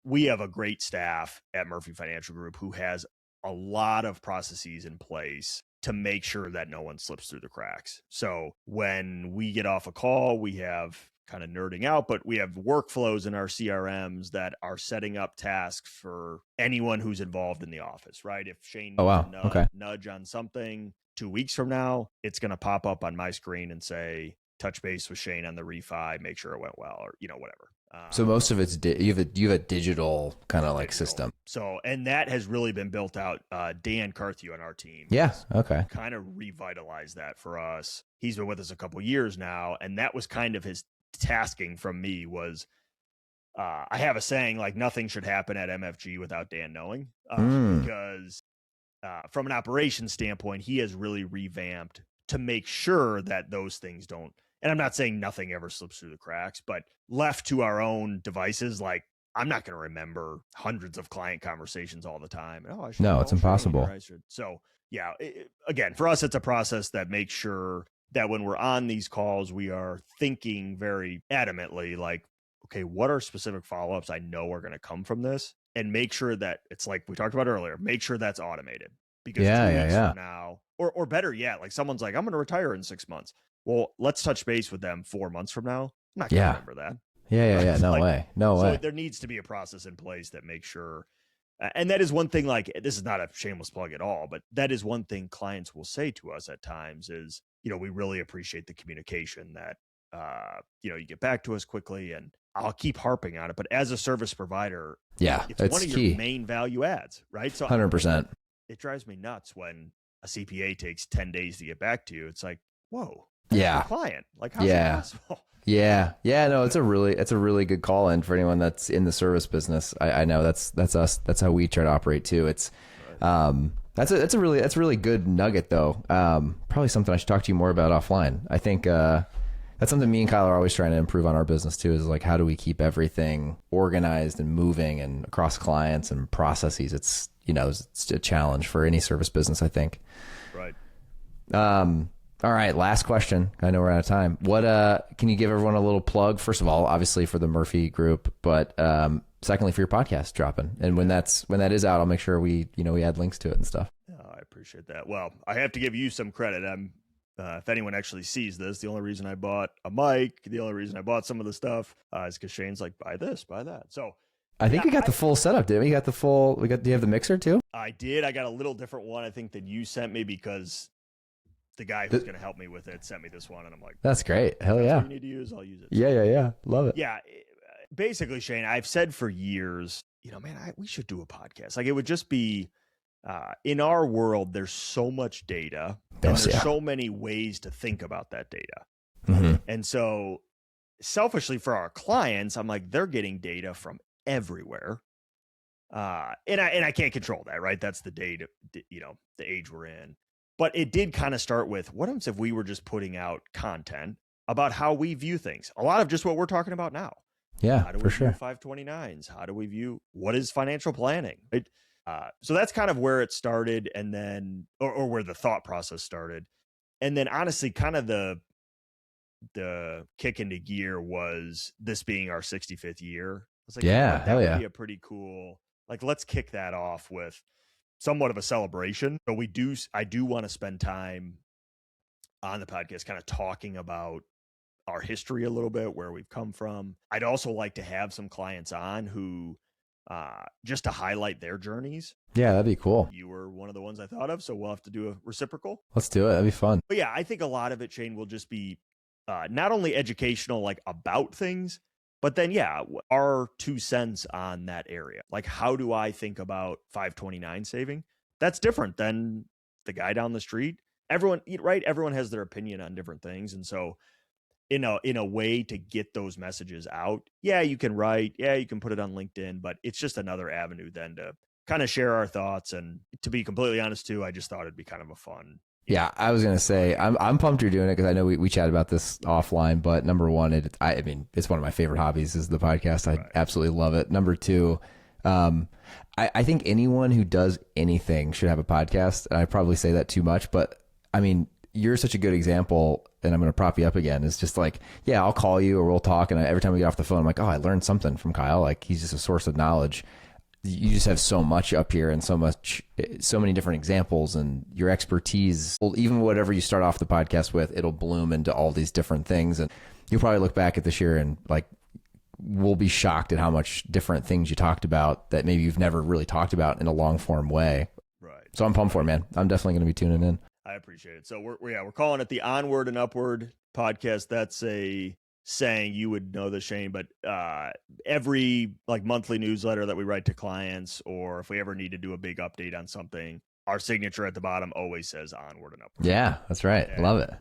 we have a great staff at Murphy Financial Group who has a lot of processes in place to make sure that no one slips through the cracks. So when we get off a call, we have kind of nerding out, but we have workflows in our CRMs that are setting up tasks for anyone who's involved in the office, right? If Shane needs a nudge on something 2 weeks from now, it's going to pop up on my screen and say, touch base with Shane on the refi, make sure it went well, or, whatever. So most of it's you have a digital kind of like system. So, and that has really been built out. Dan Carthew on our team. Yeah. Okay. Kind of revitalized that for us. He's been with us a couple years now. And that was kind of his tasking from me was, I have a saying like nothing should happen at MFG without Dan knowing, because from an operations standpoint, he has really revamped to make sure that those things don't. And I'm not saying nothing ever slips through the cracks, but left to our own devices, like I'm not going to remember hundreds of client conversations all the time. Oh, I should. No, it's impossible. So yeah, again, for us, it's a process that makes sure that when we're on these calls, we are thinking very adamantly, like, okay, what are specific follow-ups I know are going to come from this, and make sure that it's like we talked about earlier, make sure that's automated, because 2 weeks from now, or better yet, like someone's like, I'm going to retire in 6 months. Well, let's touch base with them 4 months from now. I'm not going to remember that. Yeah. No way. No way. So there needs to be a process in place that makes sure. And that is one thing, like, this is not a shameless plug at all, but that is one thing clients will say to us at times is, we really appreciate the communication that, you get back to us quickly, and I'll keep harping on it. But as a service provider, it's one of your main value adds, right? So 100%. It drives me nuts when a CPA takes 10 days to get back to you. It's like, whoa. Yeah. Client. Like, how's that possible? Yeah. No, it's a really good call in for anyone that's in the service business. I know that's us. That's how we try to operate too. It's, that's a really good nugget though. Probably something I should talk to you more about offline. I think, that's something me and Kyle are always trying to improve on our business too, is like, how do we keep everything organized and moving and across clients and processes? It's, it's a challenge for any service business, I think. Right. All right. Last question. I know we're out of time. What, can you give everyone a little plug? First of all, obviously for the Murphy Group, but, secondly for your podcast dropping. And when that is out, I'll make sure we add links to it and stuff. Oh, I appreciate that. Well, I have to give you some credit. If anyone actually sees this, the only reason I bought a mic, the only reason I bought some of the stuff, is because Shane's like, buy this, buy that. So I think we got the full setup, didn't we? Do you have the mixer too? I did. I got a little different one, I think, than you sent me, because the guy who's going to help me with it sent me this one, and I'm like, that's great. Hell yeah. What you need to use, I'll use it. Yeah. Love it. Yeah. Basically, Shane, I've said for years, we should do a podcast. Like, it would just be, in our world, there's so much data, and there's so many ways to think about that data. Mm-hmm. And so selfishly for our clients, I'm like, they're getting data from everywhere. And I can't control that, right? That's the data, the age we're in. But it did kind of start with, what happens if we were just putting out content about how we view things? A lot of just what we're talking about now. Yeah, how do we view 529s? How do we view, what is financial planning? Right? So that's kind of where it started, and then, or where the thought process started. And then honestly, kind of the kick into gear was this being our 65th year. I was like, that would be a pretty cool, like, let's kick that off with somewhat of a celebration. But I do want to spend time on the podcast kind of talking about our history a little bit, where we've come from. I'd also like to have some clients on who, just to highlight their journeys. Yeah, that'd be cool. You were one of the ones I thought of, so we'll have to do a reciprocal. Let's do it. That'd be fun. But yeah, I think a lot of it, Shane, will just be not only educational, like about things, but then, our 2 cents on that area. Like, how do I think about 529 saving? That's different than the guy down the street. Everyone has their opinion on different things. And so in a way to get those messages out, you can write, you can put it on LinkedIn, but it's just another avenue then to kind of share our thoughts. And to be completely honest too, I just thought it'd be kind of a fun. Yeah, I was gonna say I'm pumped you're doing it, because I know we chatted about this offline. But number one, it's one of my favorite hobbies is the podcast. I absolutely love it. Number two, I think anyone who does anything should have a podcast. And I probably say that too much, but I mean, you're such a good example, and I'm going to prop you up again. It's just like, I'll call you or we'll talk. And every time we get off the phone, I'm like, oh, I learned something from Kyle. Like, he's just a source of knowledge. You just have so much up here, and so many different examples, and your expertise. Well, even whatever you start off the podcast with, it'll bloom into all these different things. And you'll probably look back at this year and like, we'll be shocked at how much different things you talked about that maybe you've never really talked about in a long form way. Right. So I'm pumped for it, man. I'm definitely going to be tuning in. I appreciate it. So we're calling it the Onward and Upward podcast. That's a saying you would know this, Shane, but every like monthly newsletter that we write to clients, or if we ever need to do a big update on something, our signature at the bottom always says onward and upward. Yeah, that's right. And Love it.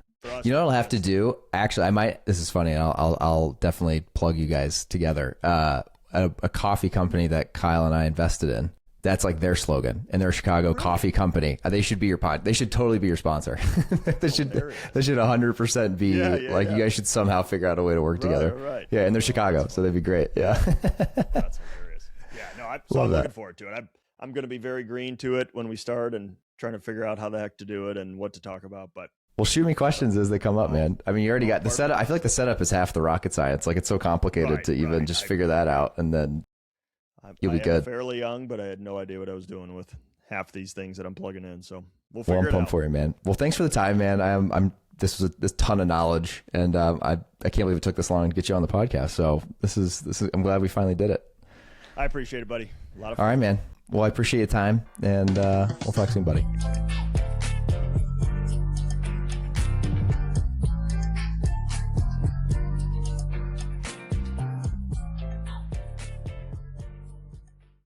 You know what I'll have to do? Actually, I might. This is funny. I'll definitely plug you guys together. A coffee company that Kyle and I invested in. That's like their slogan, and they're a Chicago coffee company. They should be your pod. They should totally be your sponsor. They should 100% be like you guys should somehow figure out a way to work together. Right. Yeah, and they're Chicago, so they'd be great. Yeah. That's hilarious. Yeah, no, I'm looking forward to it. I'm going to be very green to it when we start and trying to figure out how the heck to do it and what to talk about. But well, shoot me questions as they come up, man. I mean, you already got the setup. I feel like the setup is half the rocket science. Like it's so complicated to even just figure that out, and then you'll be good. I'm fairly young, but I had no idea what I was doing with half these things that I'm plugging in. So we'll I'm figure it out. for you, man. Well, thanks for the time, man. This was a ton of knowledge, and I can't believe it took this long to get you on the podcast. So this is. I'm glad we finally did it. I appreciate it, buddy. A lot of fun. All right, man. Well, I appreciate your time, and we'll talk soon, buddy.